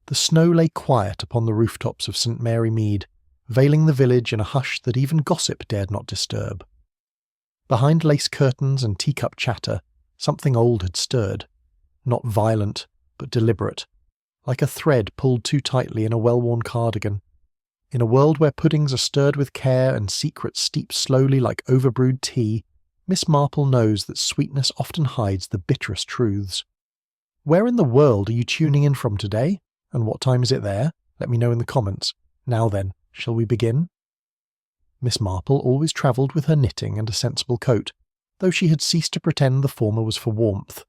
The snow lay quiet upon the rooftops of St. Mary Mead, veiling the village in a hush that even gossip dared not disturb. Behind lace curtains and teacup chatter, something old had stirred, not violent, but deliberate, like a thread pulled too tightly in a well-worn cardigan. In a world where puddings are stirred with care and secrets steep slowly like overbrewed tea, Miss Marple knows that sweetness often hides the bitterest truths. Where in the world are you tuning in from today? And what time is it there? Let me know in the comments. Now then, shall we begin? Miss Marple always travelled with her knitting and a sensible coat, though she had ceased to pretend the former was for warmth.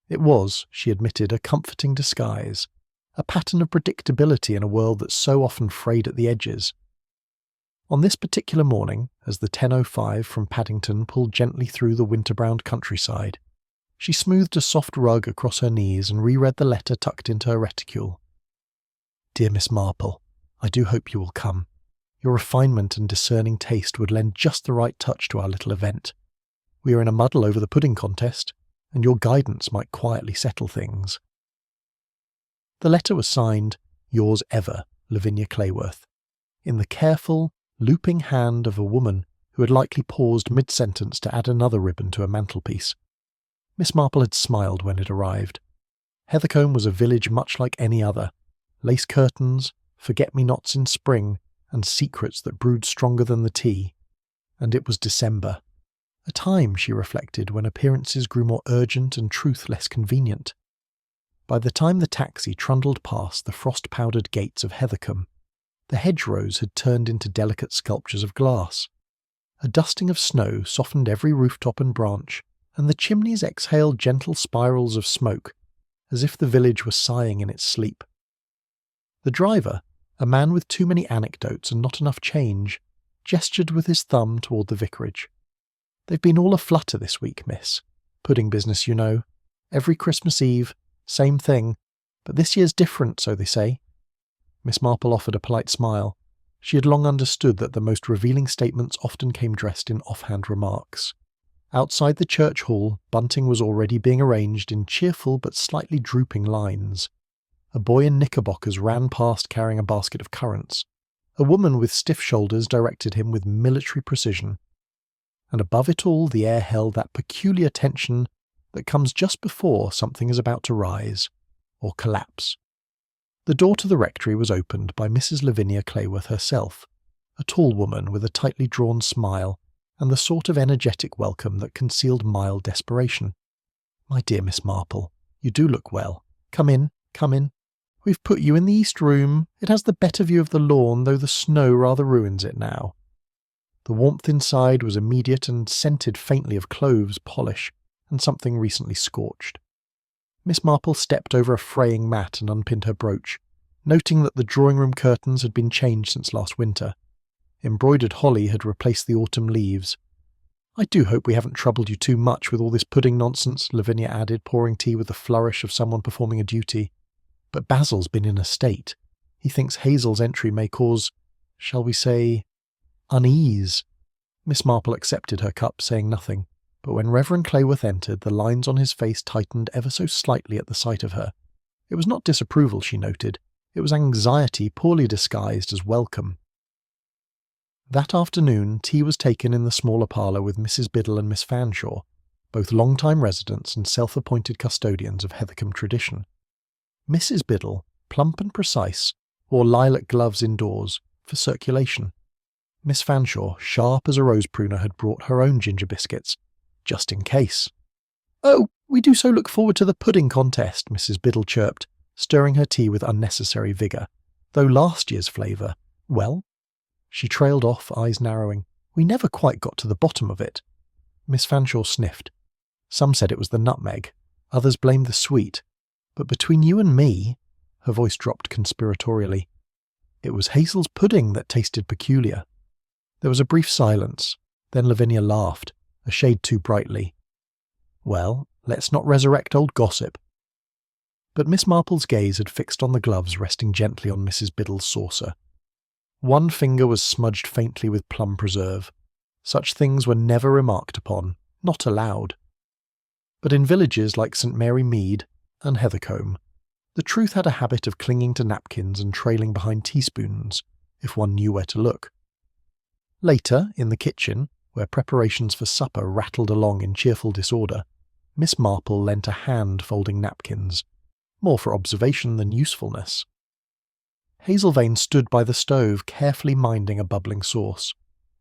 It was, she admitted, a comforting disguise, a pattern of predictability in a world that so often frayed at the edges. On this particular morning, as the 10:05 from Paddington pulled gently through the winter-browned countryside, she smoothed a soft rug across her knees and reread the letter tucked into her reticule. Dear Miss Marple, I do hope you will come. Your refinement and discerning taste would lend just the right touch to our little event. We are in a muddle over the pudding contest, and your guidance might quietly settle things. The letter was signed, Yours ever, Lavinia Clayworth, in the careful, looping hand of a woman who had likely paused mid-sentence to add another ribbon to a mantelpiece. Miss Marple had smiled when it arrived. Heathercombe was a village much like any other. Lace curtains, forget-me-nots in spring, and secrets that brewed stronger than the tea. And it was December. A time, she reflected, when appearances grew more urgent and truth less convenient. By the time the taxi trundled past the frost-powdered gates of Heathercombe, the hedgerows had turned into delicate sculptures of glass. A dusting of snow softened every rooftop and branch, and the chimneys exhaled gentle spirals of smoke, as if the village were sighing in its sleep. The driver, a man with too many anecdotes and not enough change, gestured with his thumb toward the vicarage. They've been all a-flutter this week, miss. Pudding business, you know. Every Christmas Eve, same thing, but this year's different, so they say. Miss Marple offered a polite smile. She had long understood that the most revealing statements often came dressed in offhand remarks. Outside the church hall, bunting was already being arranged in cheerful but slightly drooping lines. A boy in knickerbockers ran past carrying a basket of currants. A woman with stiff shoulders directed him with military precision. And above it all the air held that peculiar tension that comes just before something is about to rise, or collapse. The door to the rectory was opened by Mrs. Lavinia Clayworth herself, a tall woman with a tightly drawn smile and the sort of energetic welcome that concealed mild desperation. My dear Miss Marple, you do look well. Come in, come in. We've put you in the east room. It has the better view of the lawn, though the snow rather ruins it now. The warmth inside was immediate and scented faintly of cloves, polish, and something recently scorched. Miss Marple stepped over a fraying mat and unpinned her brooch, noting that the drawing-room curtains had been changed since last winter. Embroidered holly had replaced the autumn leaves. I do hope we haven't troubled you too much with all this pudding nonsense, Lavinia added, pouring tea with the flourish of someone performing a duty. But Basil's been in a state. He thinks Hazel's entry may cause, shall we say, unease. Miss Marple accepted her cup, saying nothing, but when Reverend Clayworth entered, the lines on his face tightened ever so slightly at the sight of her. It was not disapproval, she noted. It was anxiety poorly disguised as welcome. That afternoon, tea was taken in the smaller parlour with Mrs. Biddle and Miss Fanshawe, both long-time residents and self-appointed custodians of Heathercombe tradition. Mrs. Biddle, plump and precise, wore lilac gloves indoors, for circulation. Miss Fanshawe, sharp as a rose pruner, had brought her own ginger biscuits, just in case. Oh, we do so look forward to the pudding contest, Mrs. Biddle chirped, stirring her tea with unnecessary vigour. Though last year's flavour, well? She trailed off, eyes narrowing. We never quite got to the bottom of it. Miss Fanshawe sniffed. Some said it was the nutmeg, others blamed the sweet. But between you and me, her voice dropped conspiratorially, it was Hazel's pudding that tasted peculiar. There was a brief silence, then Lavinia laughed, a shade too brightly. Well, let's not resurrect old gossip. But Miss Marple's gaze had fixed on the gloves resting gently on Mrs. Biddle's saucer. One finger was smudged faintly with plum preserve. Such things were never remarked upon, not allowed. But in villages like St. Mary Mead and Heathercombe, The truth had a habit of clinging to napkins and trailing behind teaspoons, if one knew where to look. Later, in the kitchen, where preparations for supper rattled along in cheerful disorder, Miss Marple lent a hand folding napkins, more for observation than usefulness. Hazel Vane stood by the stove, carefully minding a bubbling sauce.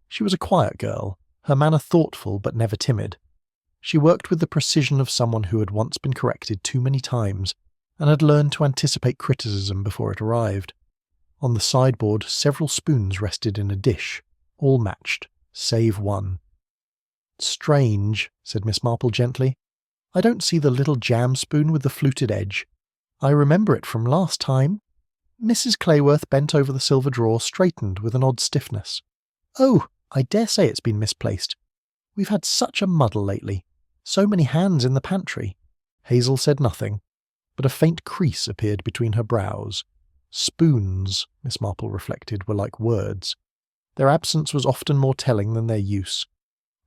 She was a quiet girl, her manner thoughtful but never timid. She worked with the precision of someone who had once been corrected too many times and had learned to anticipate criticism before it arrived. On the sideboard, several spoons rested in a dish, all matched, save one. "Strange," said Miss Marple gently. "I don't see the little jam spoon with the fluted edge. I remember it from last time." Mrs. Clayworth bent over the silver drawer, straightened with an odd stiffness. "Oh, I dare say it's been misplaced. We've had such a muddle lately. So many hands in the pantry." Hazel said nothing, but a faint crease appeared between her brows. Spoons, Miss Marple reflected, were like words. Their absence was often more telling than their use.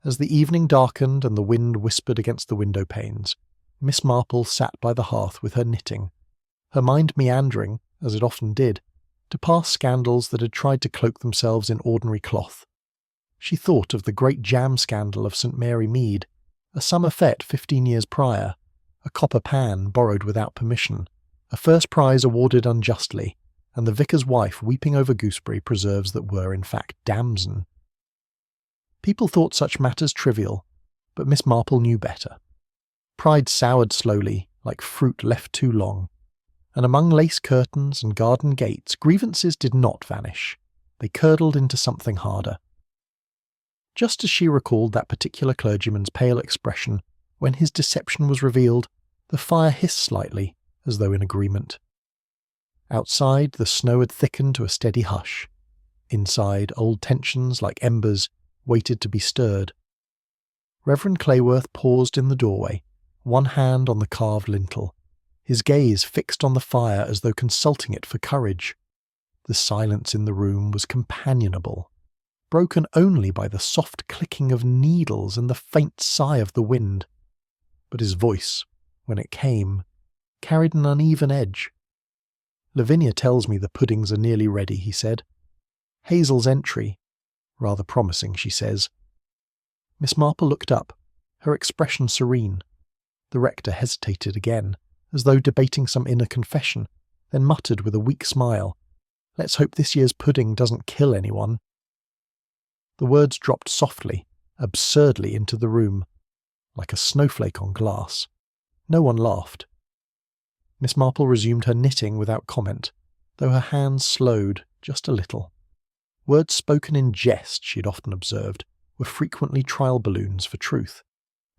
As the evening darkened and the wind whispered against the window panes, Miss Marple sat by the hearth with her knitting, her mind meandering, as it often did, to past scandals that had tried to cloak themselves in ordinary cloth. She thought of the great jam scandal of St. Mary Mead, a summer fete 15 years prior, a copper pan borrowed without permission, a first prize awarded unjustly, and the vicar's wife weeping over gooseberry preserves that were in fact damson. People thought such matters trivial, but Miss Marple knew better. Pride soured slowly, like fruit left too long, and among lace curtains and garden gates grievances did not vanish. They curdled into something harder. Just as she recalled that particular clergyman's pale expression when his deception was revealed, the fire hissed slightly, as though in agreement. Outside, the snow had thickened to a steady hush. Inside, old tensions, like embers, waited to be stirred. Reverend Clayworth paused in the doorway, one hand on the carved lintel, his gaze fixed on the fire as though consulting it for courage. The silence in the room was companionable, broken only by the soft clicking of needles and the faint sigh of the wind. But his voice, when it came, carried an uneven edge. "Lavinia tells me the puddings are nearly ready," he said. "Hazel's entry. Rather promising, she says." Miss Marple looked up, her expression serene. The rector hesitated again, as though debating some inner confession, then muttered with a weak smile, "Let's hope this year's pudding doesn't kill anyone." The words dropped softly, absurdly into the room, like a snowflake on glass. No one laughed. Miss Marple resumed her knitting without comment, though her hands slowed just a little. Words spoken in jest, she had often observed, were frequently trial balloons for truth,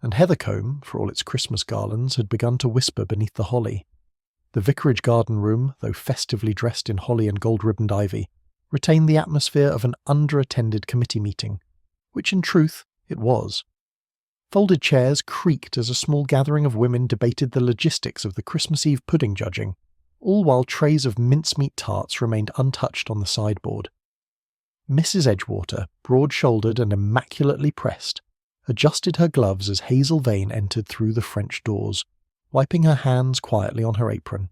and Heathercombe, for all its Christmas garlands, had begun to whisper beneath the holly. The vicarage garden room, though festively dressed in holly and gold-ribboned ivy, retained the atmosphere of an under-attended committee meeting, which in truth it was. Folded chairs creaked as a small gathering of women debated the logistics of the Christmas Eve pudding judging, all while trays of mincemeat tarts remained untouched on the sideboard. Mrs. Edgewater, broad-shouldered and immaculately pressed, adjusted her gloves as Hazel Vane entered through the French doors, wiping her hands quietly on her apron.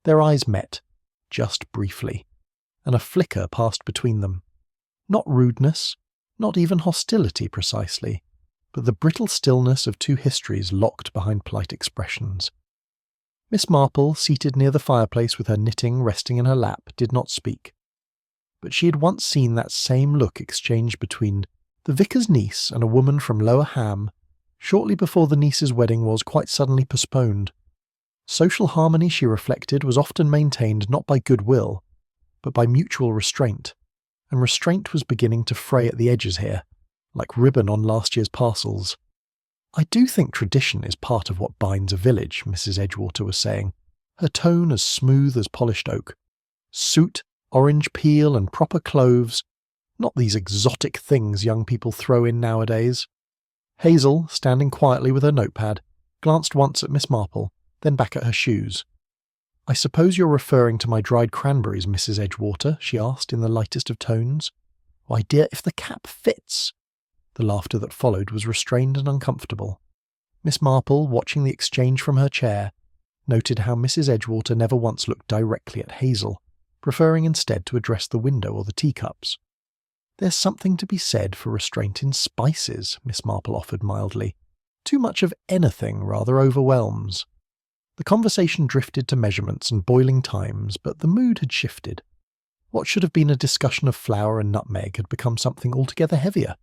Their eyes met, just briefly, and a flicker passed between them. Not rudeness, not even hostility precisely, but the brittle stillness of two histories locked behind polite expressions. Miss Marple, seated near the fireplace with her knitting resting in her lap, did not speak. But she had once seen that same look exchanged between the vicar's niece and a woman from Lower Ham, shortly before the niece's wedding was quite suddenly postponed. Social harmony, she reflected, was often maintained not by goodwill, but by mutual restraint, and restraint was beginning to fray at the edges here, like ribbon on last year's parcels. "I do think tradition is part of what binds a village," Mrs. Edgewater was saying, her tone as smooth as polished oak. "Suit, orange peel and proper cloves, not these exotic things young people throw in nowadays." Hazel, standing quietly with her notepad, glanced once at Miss Marple, then back at her shoes. "I suppose you're referring to my dried cranberries, Mrs. Edgewater?" she asked in the lightest of tones. "Why, dear, if the cap fits—" The laughter that followed was restrained and uncomfortable. Miss Marple, watching the exchange from her chair, noted how Mrs. Edgewater never once looked directly at Hazel, preferring instead to address the window or the teacups. "There's something to be said for restraint in spices," Miss Marple offered mildly. "Too much of anything rather overwhelms." The conversation drifted to measurements and boiling times, but the mood had shifted. What should have been a discussion of flour and nutmeg had become something altogether heavier,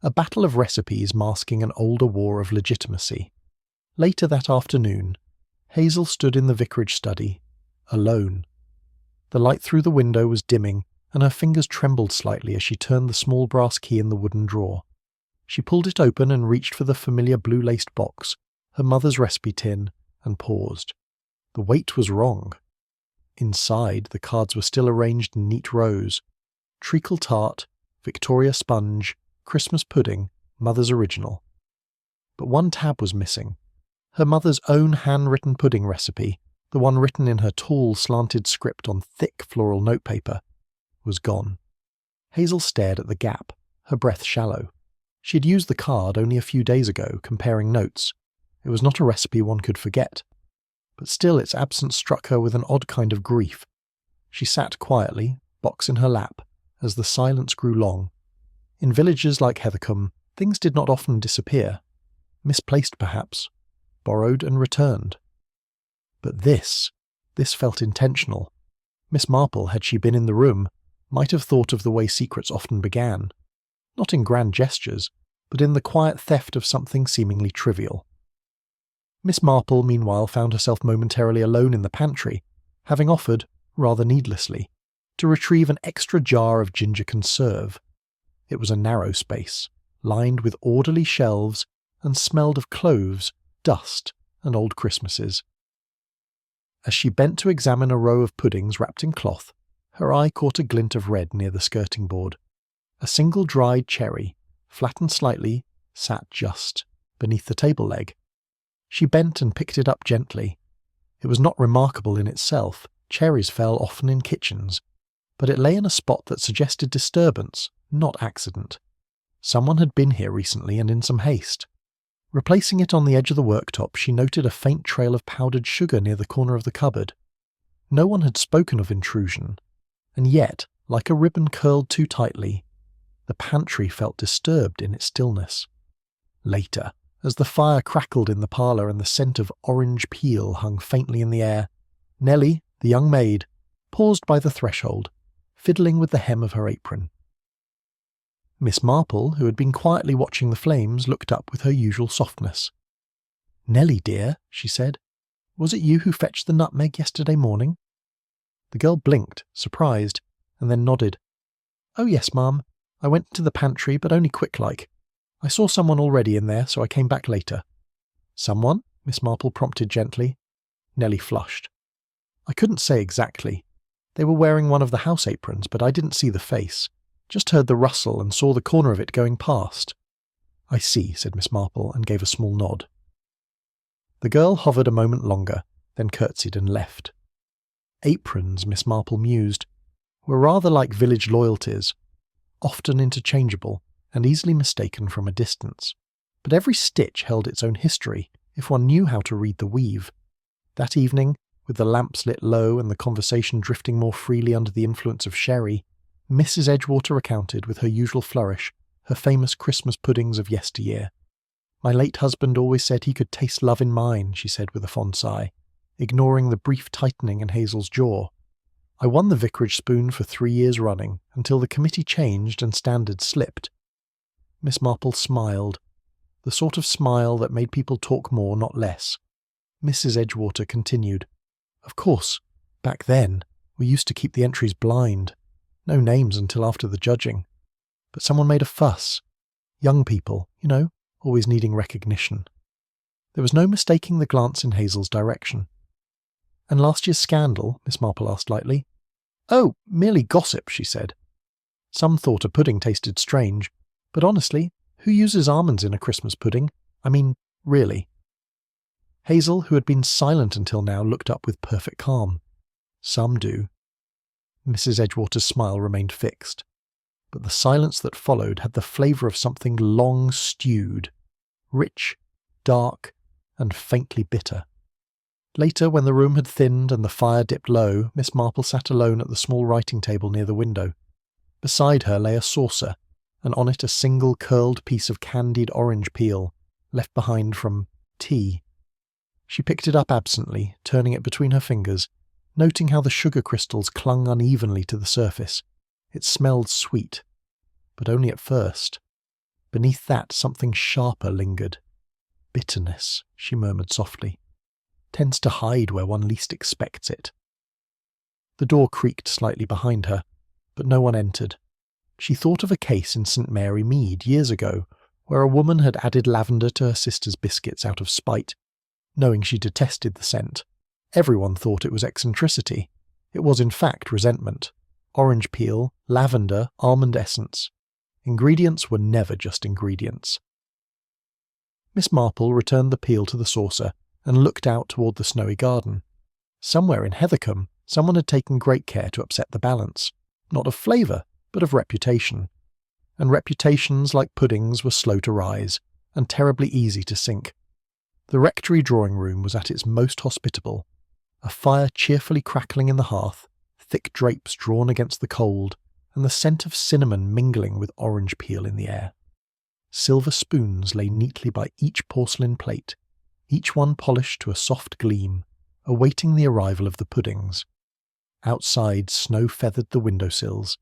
a battle of recipes masking an older war of legitimacy. Later that afternoon, Hazel stood in the vicarage study, alone. The light through the window was dimming, and her fingers trembled slightly as she turned the small brass key in the wooden drawer. She pulled it open and reached for the familiar blue-laced box, her mother's recipe tin, and paused. The weight was wrong. Inside, the cards were still arranged in neat rows. Treacle tart, Victoria sponge, Christmas pudding, mother's original. But one tab was missing. Her mother's own handwritten pudding recipe, the one written in her tall, slanted script on thick floral notepaper, was gone. Hazel stared at the gap, her breath shallow. She had used the card only a few days ago, comparing notes. It was not a recipe one could forget. But still its absence struck her with an odd kind of grief. She sat quietly, box in her lap, as the silence grew long. In villages like Heathercombe, things did not often disappear. Misplaced perhaps, borrowed and returned. But this felt intentional. Miss Marple, had she been in the room, might have thought of the way secrets often began. Not in grand gestures, but in the quiet theft of something seemingly trivial. Miss Marple, meanwhile, found herself momentarily alone in the pantry, having offered, rather needlessly, to retrieve an extra jar of ginger conserve. It was a narrow space, lined with orderly shelves, and smelled of cloves, dust, and old Christmases. As she bent to examine a row of puddings wrapped in cloth, her eye caught a glint of red near the skirting board. A single dried cherry, flattened slightly, sat just beneath the table leg. She bent and picked it up gently. It was not remarkable in itself. Cherries fell often in kitchens, but it lay in a spot that suggested disturbance, not accident. Someone had been here recently and in some haste. Replacing it on the edge of the worktop, she noted a faint trail of powdered sugar near the corner of the cupboard. No one had spoken of intrusion, and yet, like a ribbon curled too tightly, the pantry felt disturbed in its stillness. Later, as the fire crackled in the parlour and the scent of orange peel hung faintly in the air, Nellie, the young maid, paused by the threshold, fiddling with the hem of her apron. Miss Marple, who had been quietly watching the flames, looked up with her usual softness. "Nellie, dear," she said, "was it you who fetched the nutmeg yesterday morning?" The girl blinked, surprised, and then nodded. "Oh yes, ma'am. I went to the pantry, but only quick-like. I saw someone already in there, so I came back later." "Someone?" Miss Marple prompted gently. Nellie flushed. "I couldn't say exactly. They were wearing one of the house aprons, but I didn't see the face. Just heard the rustle and saw the corner of it going past." "I see," said Miss Marple, and gave a small nod. The girl hovered a moment longer, then curtsied and left. Aprons, Miss Marple mused, were rather like village loyalties, often interchangeable and easily mistaken from a distance. But every stitch held its own history, if one knew how to read the weave. That evening, with the lamps lit low and the conversation drifting more freely under the influence of sherry, Mrs. Edgewater recounted, with her usual flourish, her famous Christmas puddings of yesteryear. "My late husband always said he could taste love in mine," she said with a fond sigh, ignoring the brief tightening in Hazel's jaw. "I won the vicarage spoon for 3 years running, until the committee changed and standards slipped." Miss Marple smiled, the sort of smile that made people talk more, not less. Mrs. Edgewater continued, "Of course, back then, we used to keep the entries blind. No names until after the judging. But someone made a fuss. Young people, you know, always needing recognition." There was no mistaking the glance in Hazel's direction. "And last year's scandal?" Miss Marple asked lightly. "Oh, merely gossip," she said. "Some thought a pudding tasted strange, but honestly, who uses almonds in a Christmas pudding? I mean, really." Hazel, who had been silent until now, looked up with perfect calm. "Some do." Mrs. Edgewater's smile remained fixed, but the silence that followed had the flavour of something long stewed, rich, dark, and faintly bitter. Later, when the room had thinned and the fire dipped low, Miss Marple sat alone at the small writing table near the window. Beside her lay a saucer, and on it a single curled piece of candied orange peel, left behind from tea. She picked it up absently, turning it between her fingers, noting how the sugar crystals clung unevenly to the surface. It smelled sweet, but only at first. Beneath that, something sharper lingered. Bitterness, she murmured softly. Tends to hide where one least expects it. The door creaked slightly behind her, but no one entered. She thought of a case in St. Mary Mead years ago, where a woman had added lavender to her sister's biscuits out of spite, knowing she detested the scent. Everyone thought it was eccentricity. It was in fact resentment. Orange peel, lavender, almond essence. Ingredients were never just ingredients. Miss Marple returned the peel to the saucer and looked out toward the snowy garden. Somewhere in Heathercombe, someone had taken great care to upset the balance, not of flavour, but of reputation. And reputations, like puddings, were slow to rise, and terribly easy to sink. The rectory drawing-room was at its most hospitable, a fire cheerfully crackling in the hearth, thick drapes drawn against the cold, and the scent of cinnamon mingling with orange peel in the air. Silver spoons lay neatly by each porcelain plate, each one polished to a soft gleam, awaiting the arrival of the puddings. Outside, snow feathered the windowsills.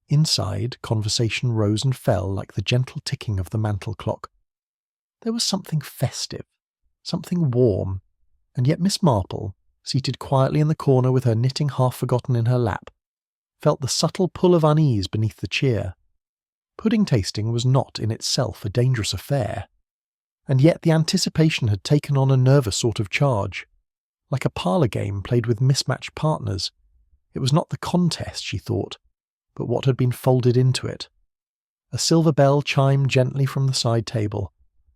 Inside, conversation rose and fell like the gentle ticking of the mantel clock. There was something festive, something warm, and yet Miss Marple, seated quietly in the corner with her knitting half forgotten in her lap, felt the subtle pull of unease beneath the cheer. Pudding tasting was not in itself a dangerous affair, and yet the anticipation had taken on a nervous sort of charge. Like a parlour game played with mismatched partners, it was not the contest, she thought, but what had been folded into it. A silver bell chimed gently from the side table.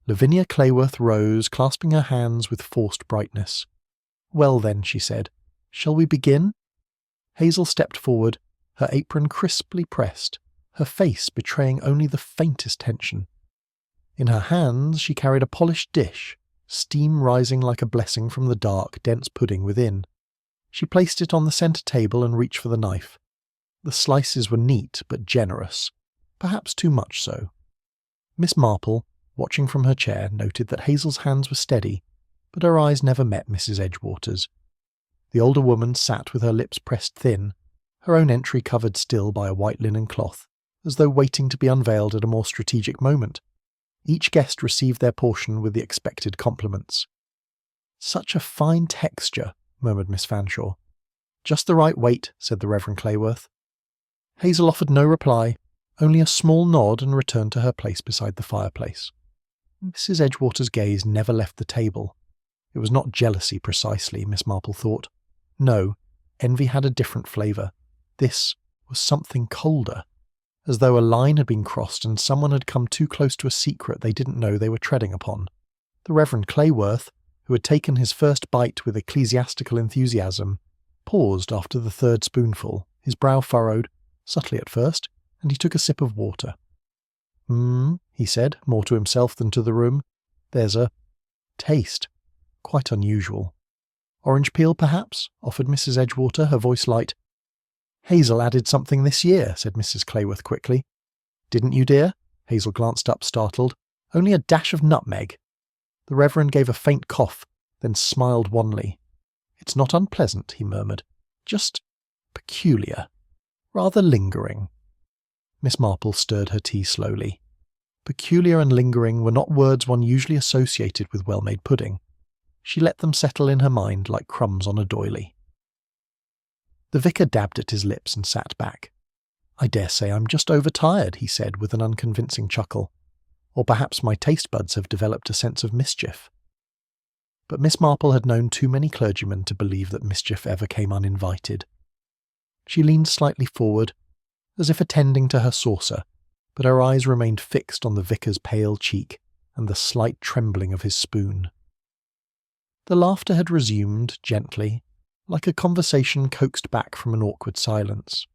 Lavinia Clayworth rose, clasping her hands with forced brightness. "Well then," she said, "shall we begin?" Hazel stepped forward, her apron crisply pressed, her face betraying only the faintest tension. In her hands she carried a polished dish, steam rising like a blessing from the dark, dense pudding within. She placed it on the centre table and reached for the knife. The slices were neat but generous, perhaps too much so. Miss Marple, watching from her chair, noted that Hazel's hands were steady, but her eyes never met Mrs. Edgewater's. The older woman sat with her lips pressed thin, her own entry covered still by a white linen cloth, as though waiting to be unveiled at a more strategic moment. Each guest received their portion with the expected compliments. "Such a fine texture," murmured Miss Fanshawe. "Just the right weight," said the Reverend Clayworth. Hazel offered no reply, only a small nod, and returned to her place beside the fireplace. Mrs. Edgewater's gaze never left the table. It was not jealousy precisely, Miss Marple thought. No, envy had a different flavour. This was something colder, as though a line had been crossed and someone had come too close to a secret they didn't know they were treading upon. The Reverend Clayworth, who had taken his first bite with ecclesiastical enthusiasm, paused after the third spoonful, his brow furrowed, subtly at first, and he took a sip of water. He said, more to himself than to the room. "There's a taste. Quite unusual." "Orange peel, perhaps?" offered Mrs. Edgewater, her voice light. "Hazel added something this year," said Mrs. Clayworth quickly. "Didn't you, dear?" Hazel glanced up, startled. "Only a dash of nutmeg." The Reverend gave a faint cough, then smiled wanly. "It's not unpleasant," he murmured. "Just peculiar. Rather lingering." Miss Marple stirred her tea slowly. Peculiar and lingering were not words one usually associated with well-made pudding. She let them settle in her mind like crumbs on a doily. The vicar dabbed at his lips and sat back. "I dare say I'm just overtired," he said with an unconvincing chuckle. "Or perhaps my taste buds have developed a sense of mischief." But Miss Marple had known too many clergymen to believe that mischief ever came uninvited. She leaned slightly forward, as if attending to her saucer, but her eyes remained fixed on the vicar's pale cheek and the slight trembling of his spoon. The laughter had resumed, gently, like a conversation coaxed back from an awkward silence.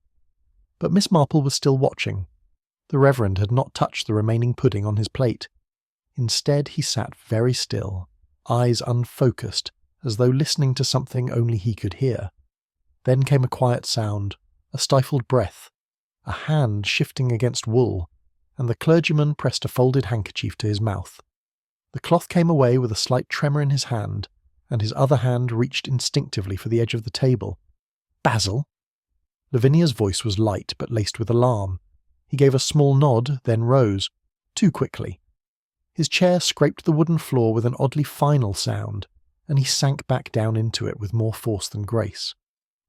But Miss Marple was still watching. The Reverend had not touched the remaining pudding on his plate. Instead, he sat very still, eyes unfocused, as though listening to something only he could hear. Then came a quiet sound, a stifled breath, a hand shifting against wool, and the clergyman pressed a folded handkerchief to his mouth. The cloth came away with a slight tremor in his hand, and his other hand reached instinctively for the edge of the table. "Basil?" Lavinia's voice was light but laced with alarm. He gave a small nod, then rose, too quickly. His chair scraped the wooden floor with an oddly final sound, and he sank back down into it with more force than grace.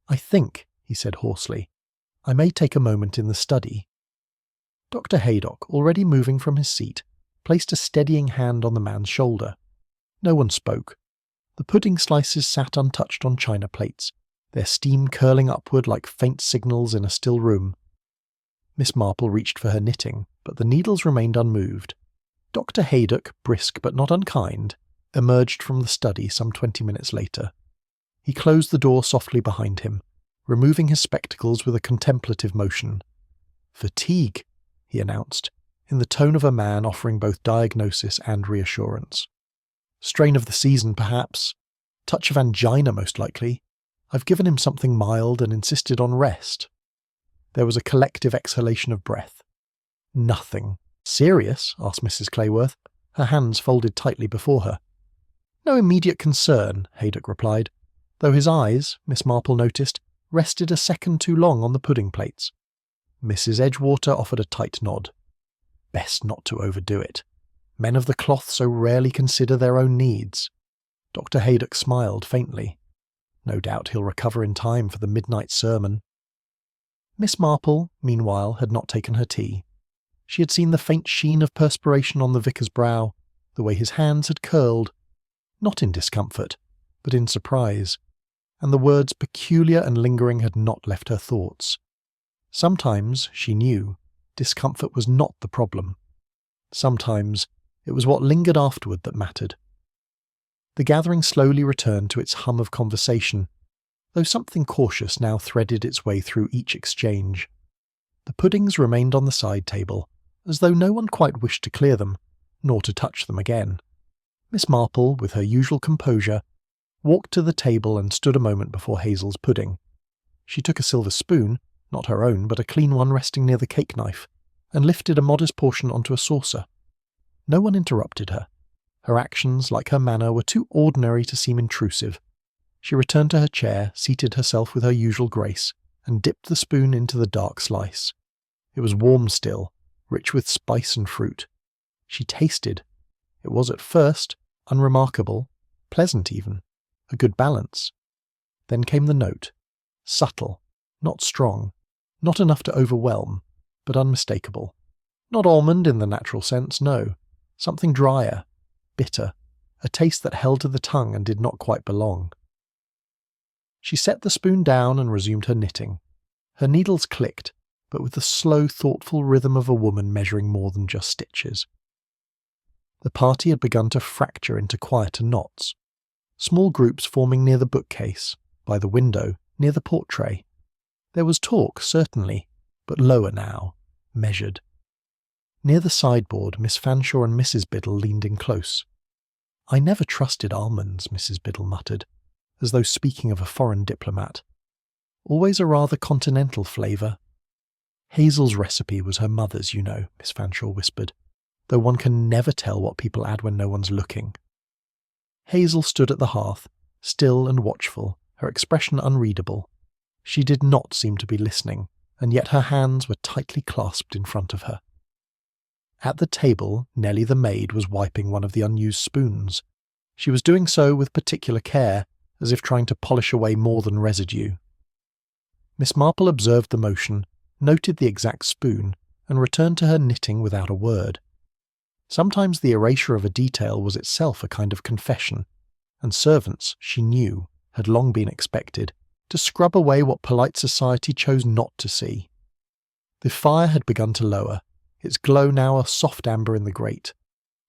"I think," he said hoarsely, "I may take a moment in the study." Dr. Haydock, already moving from his seat, placed a steadying hand on the man's shoulder. No one spoke. The pudding slices sat untouched on china plates, their steam curling upward like faint signals in a still room. Miss Marple reached for her knitting, but the needles remained unmoved. Dr. Haydock, brisk but not unkind, emerged from the study some 20 minutes later. He closed the door softly behind him, removing his spectacles with a contemplative motion. "Fatigue," he announced, in the tone of a man offering both diagnosis and reassurance. "Strain of the season, perhaps. Touch of angina, most likely. I've given him something mild and insisted on rest." There was a collective exhalation of breath. "Nothing. Serious?" asked Mrs. Clayworth, her hands folded tightly before her. "No immediate concern," Haydock replied, though his eyes, Miss Marple noticed, rested a second too long on the pudding plates. Mrs. Edgewater offered a tight nod. Best not to overdo it. Men of the cloth so rarely consider their own needs. Dr. Haydock smiled faintly. No doubt he'll recover in time for the midnight sermon. Miss Marple, meanwhile, had not taken her tea. She had seen the faint sheen of perspiration on the vicar's brow, the way his hands had curled, not in discomfort, but in surprise, and the words peculiar and lingering had not left her thoughts. Sometimes, she knew, discomfort was not the problem. Sometimes it was what lingered afterward that mattered. The gathering slowly returned to its hum of conversation, though something cautious now threaded its way through each exchange. The puddings remained on the side table, as though no one quite wished to clear them, nor to touch them again. Miss Marple, with her usual composure, walked to the table and stood a moment before Hazel's pudding. She took a silver spoon, not her own but a clean one resting near the cake knife, and lifted a modest portion onto a saucer. No one interrupted her. Her actions, like her manner, were too ordinary to seem intrusive. She returned to her chair, seated herself with her usual grace, and dipped the spoon into the dark slice. It was warm still, rich with spice and fruit. She tasted. It was at first unremarkable, pleasant even, a good balance. Then came the note, subtle, not strong, not enough to overwhelm, but unmistakable. Not almond in the natural sense, no. Something drier, bitter, a taste that held to the tongue and did not quite belong. She set the spoon down and resumed her knitting. Her needles clicked, but with the slow, thoughtful rhythm of a woman measuring more than just stitches. The party had begun to fracture into quieter knots, small groups forming near the bookcase, by the window, near the portrait. There was talk, certainly, but lower now, measured. Near the sideboard, Miss Fanshawe and Mrs. Biddle leaned in close. "I never trusted almonds," Mrs. Biddle muttered, as though speaking of a foreign diplomat. "Always a rather continental flavour." "Hazel's recipe was her mother's, you know," Miss Fanshawe whispered, "though one can never tell what people add when no one's looking." Hazel stood at the hearth, still and watchful, her expression unreadable. She did not seem to be listening, and yet her hands were tightly clasped in front of her. At the table, Nellie the maid was wiping one of the unused spoons. She was doing so with particular care, as if trying to polish away more than residue. Miss Marple observed the motion, noted the exact spoon, and returned to her knitting without a word. Sometimes the erasure of a detail was itself a kind of confession, and servants, she knew, had long been expected to scrub away what polite society chose not to see. The fire had begun to lower, its glow now a soft amber in the grate.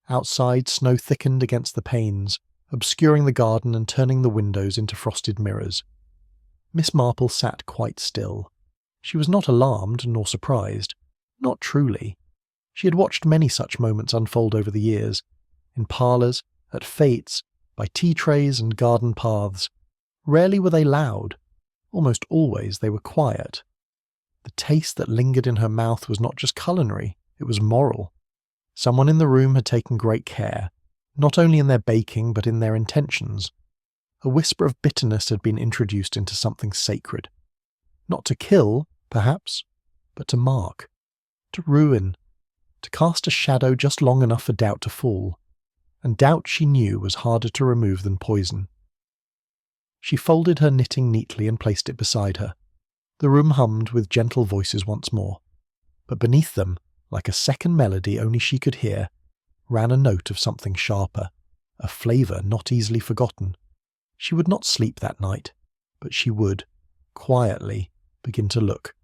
Outside, snow thickened against the panes, obscuring the garden and turning the windows into frosted mirrors. Miss Marple sat quite still. She was not alarmed nor surprised, not truly. She had watched many such moments unfold over the years, in parlours, at fêtes, by tea trays and garden paths. Rarely were they loud. Almost always they were quiet. The taste that lingered in her mouth was not just culinary, it was moral. Someone in the room had taken great care, not only in their baking but in their intentions. A whisper of bitterness had been introduced into something sacred. Not to kill, perhaps, but to mark, to ruin, to cast a shadow just long enough for doubt to fall. And doubt, she knew, was harder to remove than poison. She folded her knitting neatly and placed it beside her. The room hummed with gentle voices once more, but beneath them, like a second melody only she could hear, ran a note of something sharper, a flavour not easily forgotten. She would not sleep that night, but she would, quietly, begin to look.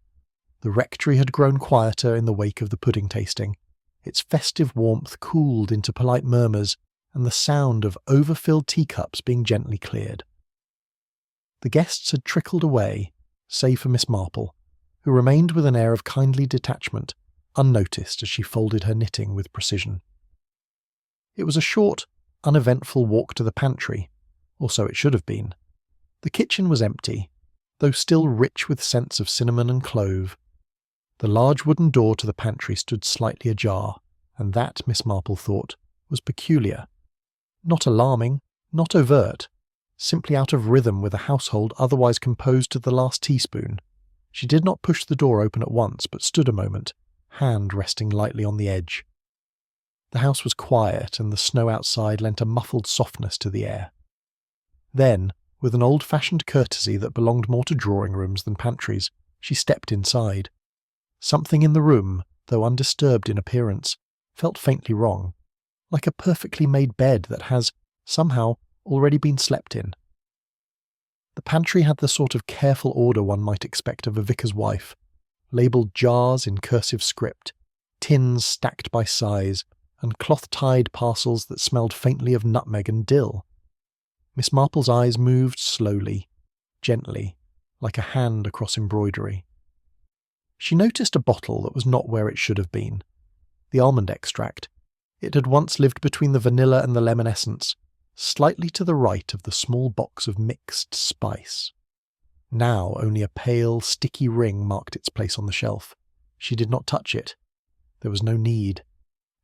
The rectory had grown quieter in the wake of the pudding tasting. Its festive warmth cooled into polite murmurs and the sound of overfilled teacups being gently cleared. The guests had trickled away, save for Miss Marple, who remained with an air of kindly detachment, unnoticed as she folded her knitting with precision. It was a short, uneventful walk to the pantry, or so it should have been. The kitchen was empty, though still rich with scents of cinnamon and clove. The large wooden door to the pantry stood slightly ajar, and that, Miss Marple thought, was peculiar. Not alarming, not overt, simply out of rhythm with a household otherwise composed to the last teaspoon. She did not push the door open at once, but stood a moment, hand resting lightly on the edge. The house was quiet, and the snow outside lent a muffled softness to the air. Then, with an old-fashioned courtesy that belonged more to drawing-rooms than pantries, she stepped inside. Something in the room, though undisturbed in appearance, felt faintly wrong, like a perfectly made bed that has, somehow, already been slept in. The pantry had the sort of careful order one might expect of a vicar's wife, labelled jars in cursive script, tins stacked by size, and cloth-tied parcels that smelled faintly of nutmeg and dill. Miss Marple's eyes moved slowly, gently, like a hand across embroidery. She noticed a bottle that was not where it should have been. The almond extract. It had once lived between the vanilla and the lemon essence, slightly to the right of the small box of mixed spice. Now only a pale, sticky ring marked its place on the shelf. She did not touch it. There was no need.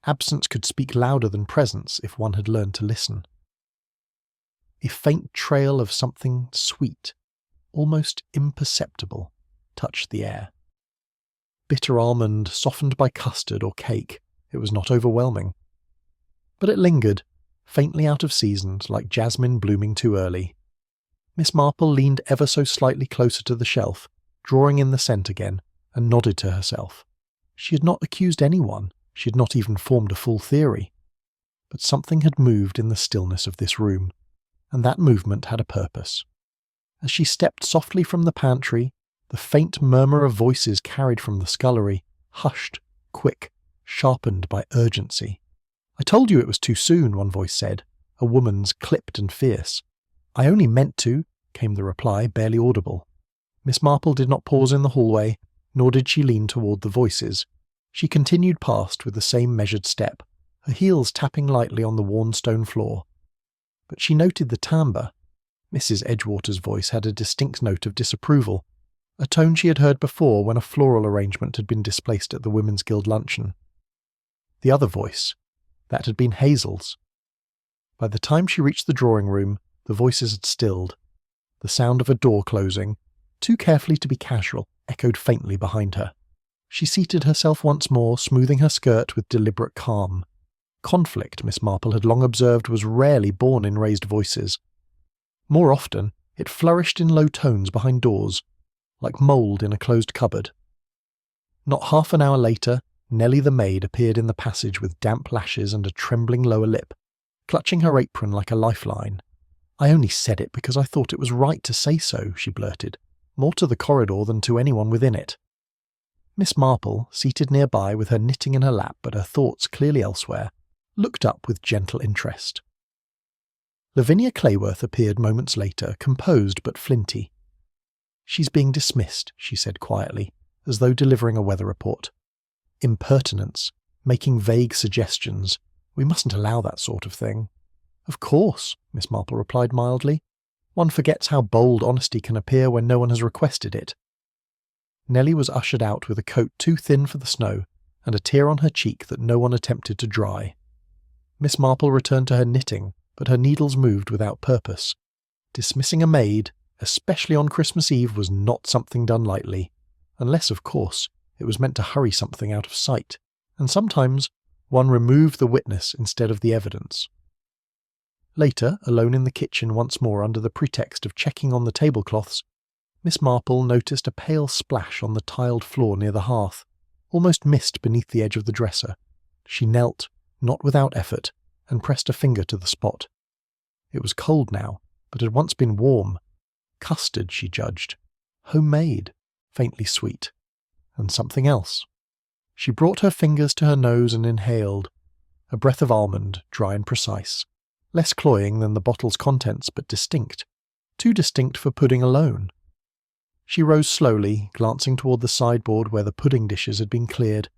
Absence could speak louder than presence if one had learned to listen. A faint trail of something sweet, almost imperceptible, touched the air. Bitter almond softened by custard or cake, it was not overwhelming. But it lingered, faintly out of season, like jasmine blooming too early. Miss Marple leaned ever so slightly closer to the shelf, drawing in the scent again, and nodded to herself. She had not accused anyone, she had not even formed a full theory. But something had moved in the stillness of this room, and that movement had a purpose. As she stepped softly from the pantry, the faint murmur of voices carried from the scullery, hushed, quick, sharpened by urgency. "I told you it was too soon," one voice said, a woman's, clipped and fierce. "I only meant to," came the reply, barely audible. Miss Marple did not pause in the hallway, nor did she lean toward the voices. She continued past with the same measured step, her heels tapping lightly on the worn stone floor. But she noted the timbre. Mrs. Edgewater's voice had a distinct note of disapproval, a tone she had heard before when a floral arrangement had been displaced at the Women's Guild luncheon. The other voice, that had been Hazel's. By the time she reached the drawing-room, the voices had stilled. The sound of a door closing, too carefully to be casual, echoed faintly behind her. She seated herself once more, smoothing her skirt with deliberate calm. Conflict, Miss Marple had long observed, was rarely born in raised voices. More often, it flourished in low tones behind doors, like mould in a closed cupboard. Not half an hour later, Nellie the maid appeared in the passage with damp lashes and a trembling lower lip, clutching her apron like a lifeline. "I only said it because I thought it was right to say so," she blurted, more to the corridor than to anyone within it. Miss Marple, seated nearby with her knitting in her lap but her thoughts clearly elsewhere, looked up with gentle interest. Lavinia Clayworth appeared moments later, composed but flinty. "She's being dismissed," she said quietly, as though delivering a weather report. "Impertinence, making vague suggestions. We mustn't allow that sort of thing." "Of course," Miss Marple replied mildly. "One forgets how bold honesty can appear when no one has requested it." Nellie was ushered out with a coat too thin for the snow and a tear on her cheek that no one attempted to dry. Miss Marple returned to her knitting, but her needles moved without purpose. Dismissing a maid, especially on Christmas Eve, was not something done lightly, unless, of course, it was meant to hurry something out of sight, and sometimes one removed the witness instead of the evidence. Later, alone in the kitchen once more under the pretext of checking on the tablecloths, Miss Marple noticed a pale splash on the tiled floor near the hearth, almost missed beneath the edge of the dresser. She knelt, not without effort, and pressed a finger to the spot. It was cold now, but had once been warm. Custard, she judged. Homemade, faintly sweet. And something else. She brought her fingers to her nose and inhaled. A breath of almond, dry and precise. Less cloying than the bottle's contents, but distinct. Too distinct for pudding alone. She rose slowly, glancing toward the sideboard where the pudding dishes had been cleared.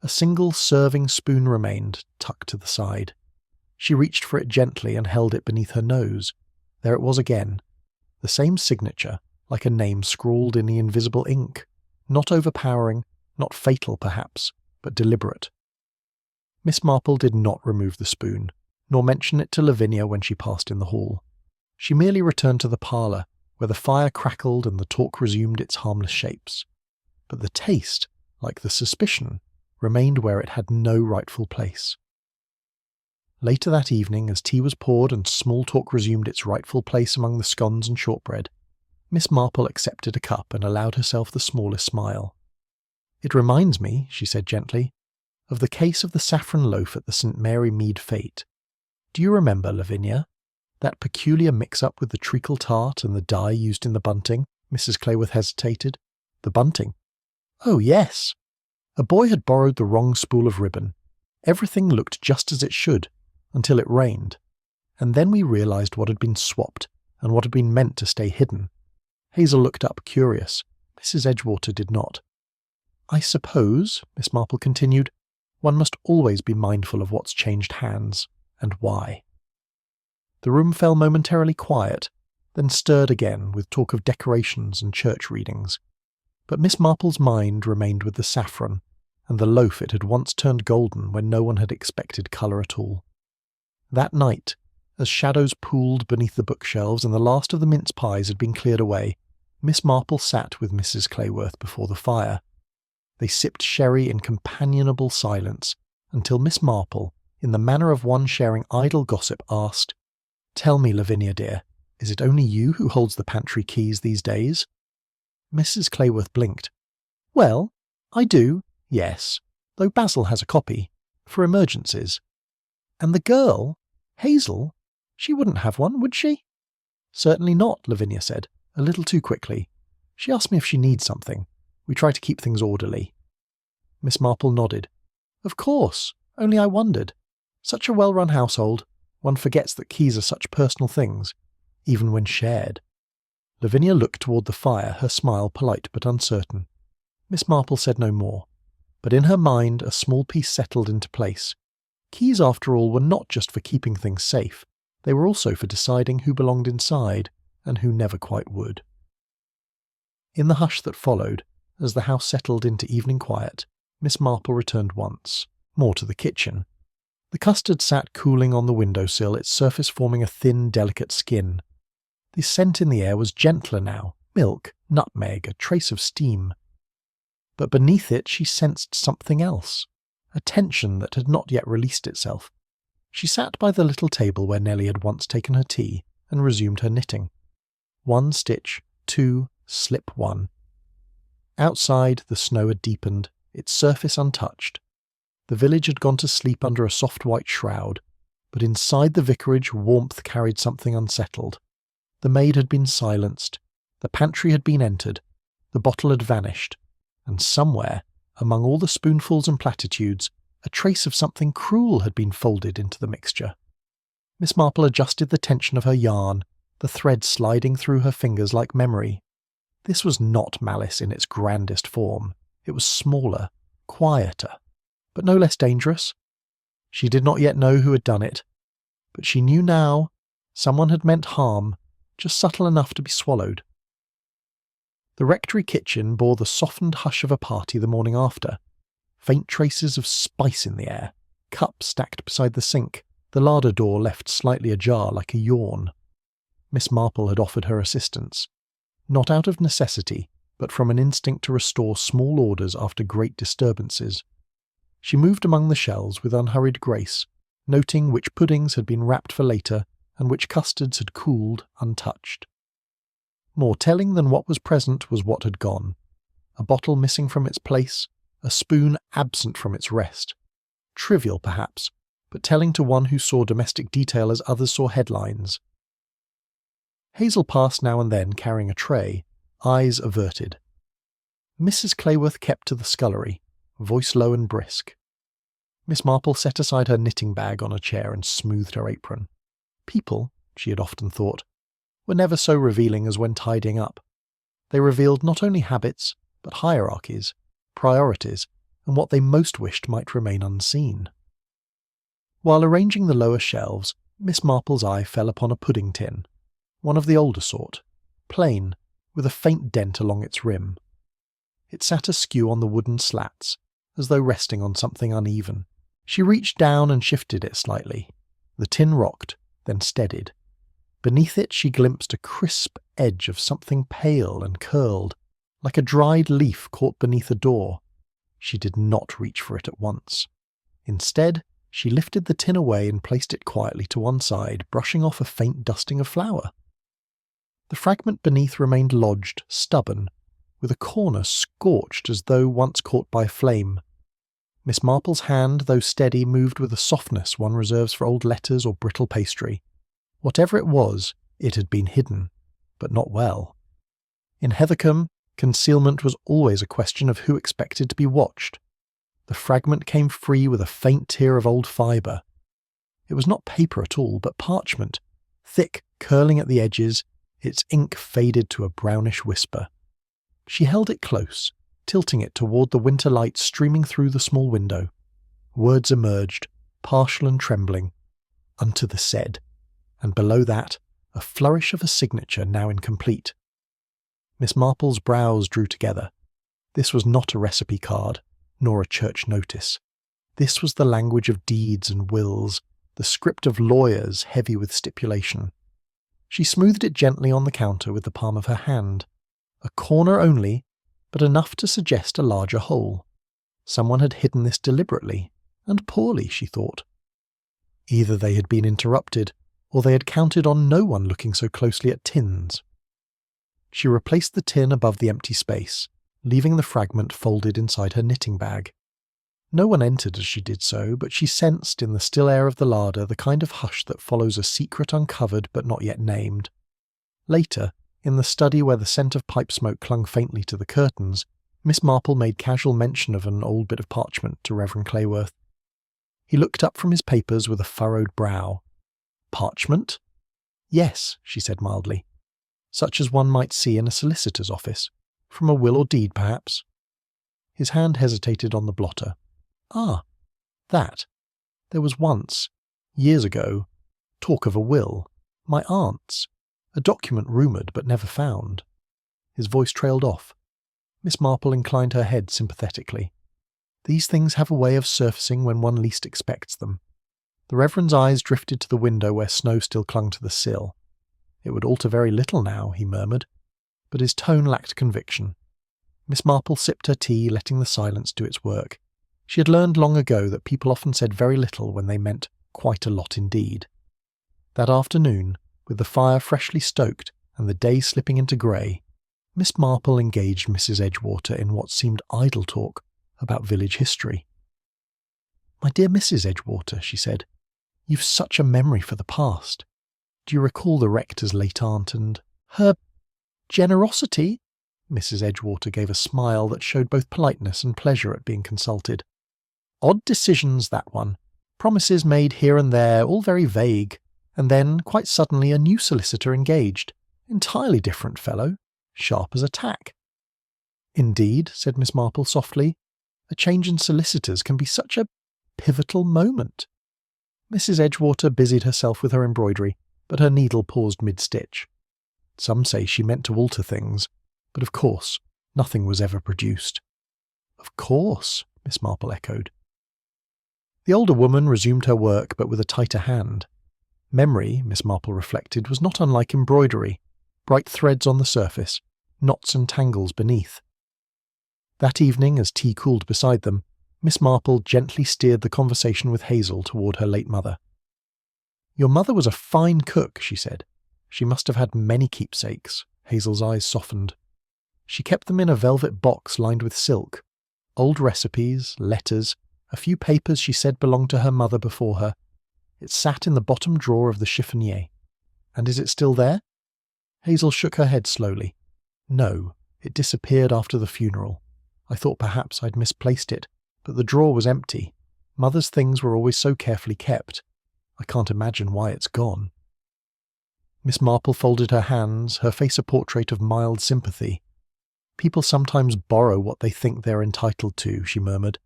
A single serving spoon remained, tucked to the side. She reached for it gently and held it beneath her nose. There it was again. The same signature, like a name scrawled in the invisible ink. Not overpowering, not fatal perhaps, but deliberate. Miss Marple did not remove the spoon, nor mention it to Lavinia when she passed in the hall. She merely returned to the parlour, where the fire crackled and the talk resumed its harmless shapes. But the taste, like the suspicion, remained where it had no rightful place. Later that evening, as tea was poured and small talk resumed its rightful place among the scones and shortbread, Miss Marple accepted a cup and allowed herself the smallest smile. "It reminds me," she said gently, "of the case of the saffron loaf at the St. Mary Mead fete. Do you remember, Lavinia? That peculiar mix-up with the treacle tart and the dye used in the bunting?" Mrs. Clayworth hesitated. "The bunting?" "Oh, yes. A boy had borrowed the wrong spool of ribbon. Everything looked just as it should, until it rained. And then we realized what had been swapped, and what had been meant to stay hidden." Hazel looked up, curious. Mrs. Edgewater did not. "I suppose," Miss Marple continued, "one must always be mindful of what's changed hands, and why." The room fell momentarily quiet, then stirred again with talk of decorations and church readings. But Miss Marple's mind remained with the saffron, and the loaf it had once turned golden when no one had expected colour at all. That night, as shadows pooled beneath the bookshelves and the last of the mince pies had been cleared away, Miss Marple sat with Mrs. Clayworth before the fire. They sipped sherry in companionable silence, until Miss Marple, in the manner of one sharing idle gossip, asked, "Tell me, Lavinia dear, is it only you who holds the pantry keys these days?" Mrs. Clayworth blinked. "Well, I do, yes, though Basil has a copy, for emergencies. And the girl, Hazel, she wouldn't have one, would she?" "Certainly not," Lavinia said, a little too quickly. "She asked me if she needs something. We try to keep things orderly." Miss Marple nodded. "Of course, only I wondered. Such a well-run household, one forgets that keys are such personal things, even when shared." Lavinia looked toward the fire, her smile polite but uncertain. Miss Marple said no more, but in her mind a small piece settled into place. Keys, after all, were not just for keeping things safe, they were also for deciding who belonged inside and who never quite would. In the hush that followed, as the house settled into evening quiet, Miss Marple returned once, more to the kitchen. The custard sat cooling on the window-sill, its surface forming a thin, delicate skin. The scent in the air was gentler now, milk, nutmeg, a trace of steam. But beneath it she sensed something else, a tension that had not yet released itself. She sat by the little table where Nellie had once taken her tea, and resumed her knitting. 1 stitch, 2, slip 1. Outside, the snow had deepened, its surface untouched. The village had gone to sleep under a soft white shroud, but inside the vicarage warmth carried something unsettled. The maid had been silenced, the pantry had been entered, the bottle had vanished, and somewhere, among all the spoonfuls and platitudes, a trace of something cruel had been folded into the mixture. Miss Marple adjusted the tension of her yarn, the thread sliding through her fingers like memory. This was not malice in its grandest form. It was smaller, quieter, but no less dangerous. She did not yet know who had done it. but she knew now someone had meant harm, just subtle enough to be swallowed. The rectory kitchen bore the softened hush of a party the morning after. Faint traces of spice in the air, cups stacked beside the sink, the larder door left slightly ajar like a yawn. Miss Marple had offered her assistance, not out of necessity, but from an instinct to restore small orders after great disturbances. She moved among the shelves with unhurried grace, noting which puddings had been wrapped for later and which custards had cooled untouched. More telling than what was present was what had gone. A bottle missing from its place, a spoon absent from its rest. Trivial, perhaps, but telling to one who saw domestic detail as others saw headlines. Hazel passed now and then carrying a tray, eyes averted. Mrs. Clayworth kept to the scullery, voice low and brisk. Miss Marple set aside her knitting bag on a chair and smoothed her apron. People, she had often thought, were never so revealing as when tidying up. They revealed not only habits, but hierarchies, priorities, and what they most wished might remain unseen. While arranging the lower shelves, Miss Marple's eye fell upon a pudding tin, one of the older sort, plain, with a faint dent along its rim. It sat askew on the wooden slats, as though resting on something uneven. She reached down and shifted it slightly. The tin rocked, then steadied. Beneath it she glimpsed a crisp edge of something pale and curled, like a dried leaf caught beneath a door. She did not reach for it at once. Instead, she lifted the tin away and placed it quietly to one side, brushing off a faint dusting of flour. The fragment beneath remained lodged, stubborn, with a corner scorched as though once caught by flame. Miss Marple's hand, though steady, moved with a softness one reserves for old letters or brittle pastry. Whatever it was, it had been hidden, but not well. In Heathercombe, concealment was always a question of who expected to be watched. The fragment came free with a faint tear of old fibre. It was not paper at all, but parchment, thick, curling at the edges, its ink faded to a brownish whisper. She held it close, tilting it toward the winter light streaming through the small window. Words emerged, partial and trembling, "Unto the said," and below that, a flourish of a signature now incomplete. Miss Marple's brows drew together. This was not a recipe card, nor a church notice. This was the language of deeds and wills, the script of lawyers heavy with stipulation. She smoothed it gently on the counter with the palm of her hand. A corner only, but enough to suggest a larger whole. Someone had hidden this deliberately, and poorly, she thought. Either they had been interrupted, or they had counted on no one looking so closely at tins. She replaced the tin above the empty space, leaving the fragment folded inside her knitting bag. No one entered as she did so, but she sensed in the still air of the larder the kind of hush that follows a secret uncovered but not yet named. Later, in the study where the scent of pipe smoke clung faintly to the curtains, Miss Marple made casual mention of an old bit of parchment to Reverend Clayworth. He looked up from his papers with a furrowed brow. "Parchment?" "Yes," she said mildly. "Such as one might see in a solicitor's office. From a will or deed, perhaps." His hand hesitated on the blotter. "Ah, that. There was once, years ago, talk of a will. My aunt's. A document rumoured but never found." His voice trailed off. Miss Marple inclined her head sympathetically. These things have a way of surfacing when one least expects them. The Reverend's eyes drifted to the window where snow still clung to the sill. It would alter very little now, he murmured, but his tone lacked conviction. Miss Marple sipped her tea, letting the silence do its work. She had learned long ago that people often said very little when they meant quite a lot indeed. That afternoon, with the fire freshly stoked and the day slipping into grey, Miss Marple engaged Mrs. Edgewater in what seemed idle talk about village history. "My dear Mrs. Edgewater," she said, "you've such a memory for the past. Do you recall the rector's late aunt and her generosity?" Mrs. Edgewater gave a smile that showed both politeness and pleasure at being consulted. "Odd decisions, that one. Promises made here and there, all very vague. And then, quite suddenly, a new solicitor engaged. Entirely different fellow. Sharp as a tack." "Indeed," said Miss Marple softly. "A change in solicitors can be such a pivotal moment." Mrs. Edgewater busied herself with her embroidery, but her needle paused mid-stitch. Some say she meant to alter things, but of course, nothing was ever produced. Of course, Miss Marple echoed. The older woman resumed her work, but with a tighter hand. Memory, Miss Marple reflected, was not unlike embroidery, bright threads on the surface, knots and tangles beneath. That evening, as tea cooled beside them, Miss Marple gently steered the conversation with Hazel toward her late mother. "Your mother was a fine cook," she said. "She must have had many keepsakes." Hazel's eyes softened. "She kept them in a velvet box lined with silk. Old recipes, letters, a few papers she said belonged to her mother before her. It sat in the bottom drawer of the chiffonier. And is it still there?" Hazel shook her head slowly. "No, it disappeared after the funeral. I thought perhaps I'd misplaced it, but the drawer was empty. Mother's things were always so carefully kept. I can't imagine why it's gone." Miss Marple folded her hands, her face a portrait of mild sympathy. "People sometimes borrow what they think they're entitled to," she murmured,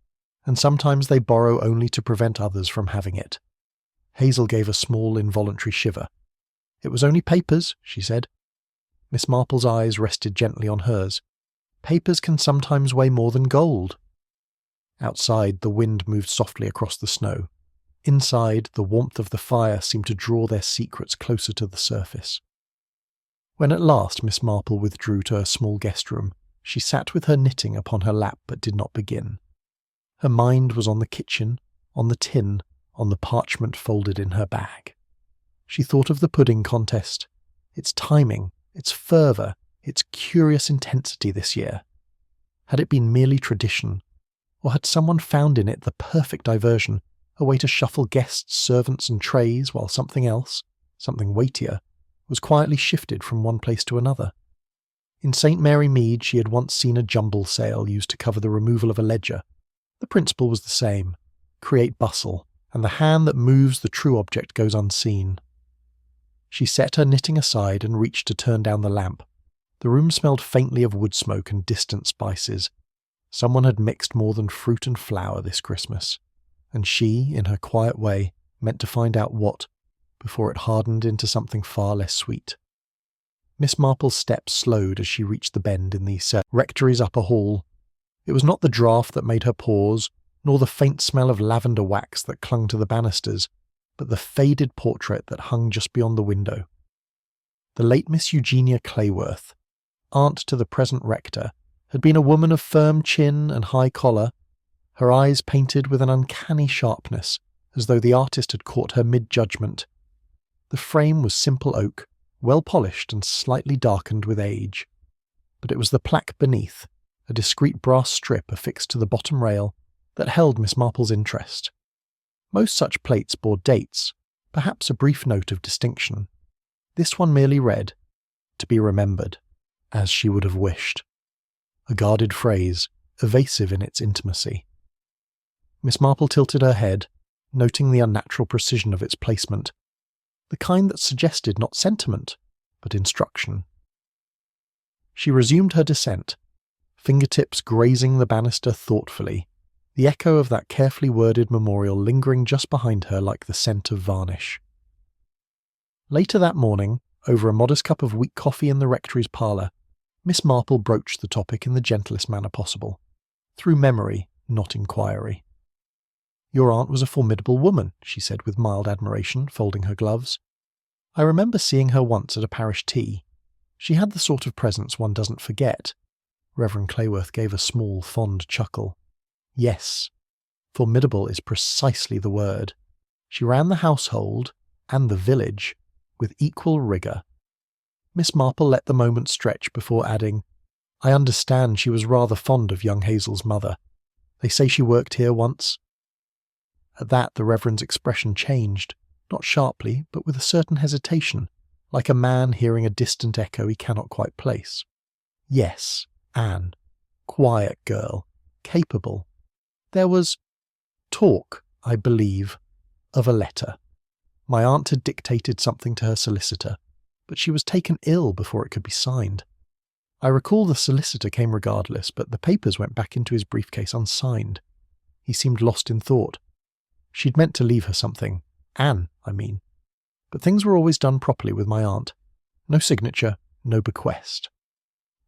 "and sometimes they borrow only to prevent others from having it." Hazel gave a small, involuntary shiver. "It was only papers," she said. Miss Marple's eyes rested gently on hers. "Papers can sometimes weigh more than gold." Outside, the wind moved softly across the snow. Inside, the warmth of the fire seemed to draw their secrets closer to the surface. When at last Miss Marple withdrew to her small guest room, she sat with her knitting upon her lap but did not begin. Her mind was on the kitchen, on the tin, on the parchment folded in her bag. She thought of the pudding contest, its timing, its fervour, its curious intensity this year. Had it been merely tradition, or had someone found in it the perfect diversion, a way to shuffle guests, servants and trays while something else, something weightier, was quietly shifted from one place to another? In St. Mary Mead she had once seen a jumble sale used to cover the removal of a ledger. The principle was the same: create bustle, and the hand that moves the true object goes unseen. She set her knitting aside and reached to turn down the lamp. The room smelled faintly of wood smoke and distant spices. Someone had mixed more than fruit and flour this Christmas, and she, in her quiet way, meant to find out what, before it hardened into something far less sweet. Miss Marple's steps slowed as she reached the bend in the rectory's upper hall. It was not the draught that made her pause, nor the faint smell of lavender wax that clung to the banisters, but the faded portrait that hung just beyond the window. The late Miss Eugenia Clayworth, aunt to the present rector, had been a woman of firm chin and high collar, her eyes painted with an uncanny sharpness, as though the artist had caught her mid-judgment. The frame was simple oak, well polished and slightly darkened with age. But it was the plaque beneath, a discreet brass strip affixed to the bottom rail, that held Miss Marple's interest. Most such plates bore dates, perhaps a brief note of distinction. This one merely read, "To be remembered," as she would have wished. A guarded phrase, evasive in its intimacy. Miss Marple tilted her head, noting the unnatural precision of its placement, the kind that suggested not sentiment, but instruction. She resumed her descent, fingertips grazing the banister thoughtfully, the echo of that carefully worded memorial lingering just behind her like the scent of varnish. Later that morning, over a modest cup of weak coffee in the rectory's parlour, Miss Marple broached the topic in the gentlest manner possible, through memory, not inquiry. "Your aunt was a formidable woman," she said with mild admiration, folding her gloves. "I remember seeing her once at a parish tea. She had the sort of presence one doesn't forget." Reverend Clayworth gave a small, fond chuckle. "Yes, formidable is precisely the word. She ran the household, and the village, with equal rigour." Miss Marple let the moment stretch before adding, "I understand she was rather fond of young Hazel's mother. They say she worked here once." At that the Reverend's expression changed, not sharply, but with a certain hesitation, like a man hearing a distant echo he cannot quite place. "Yes, Anne. Quiet girl. Capable. There was talk, I believe, of a letter. My aunt had dictated something to her solicitor, but she was taken ill before it could be signed. I recall the solicitor came regardless, but the papers went back into his briefcase unsigned. He seemed lost in thought. She'd meant to leave her something, Anne, I mean. But things were always done properly with my aunt. No signature, no bequest.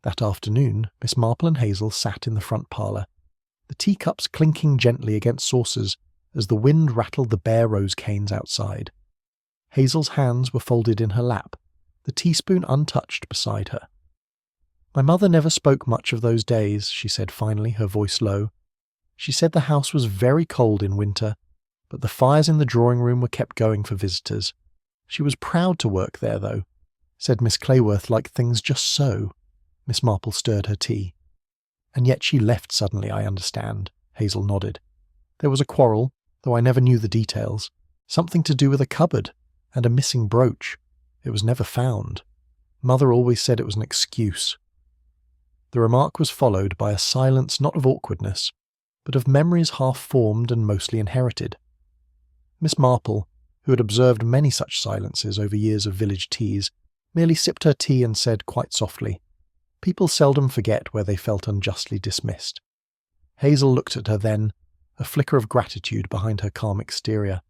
That afternoon, Miss Marple and Hazel sat in the front parlour, the teacups clinking gently against saucers as the wind rattled the bare rose canes outside. Hazel's hands were folded in her lap, the teaspoon untouched beside her. My mother never spoke much of those days, she said finally, her voice low. She said the house was very cold in winter, but the fires in the drawing-room were kept going for visitors. She was proud to work there, though. Said Miss Clayworth liked things just so. Miss Marple stirred her tea. And yet she left suddenly, I understand, Hazel nodded. There was a quarrel, though I never knew the details. Something to do with a cupboard, and a missing brooch. It was never found. Mother always said it was an excuse. The remark was followed by a silence not of awkwardness, but of memories half-formed and mostly inherited. Miss Marple, who had observed many such silences over years of village teas, merely sipped her tea and said quite softly, "People seldom forget where they felt unjustly dismissed." Hazel looked at her then, a flicker of gratitude behind her calm exterior.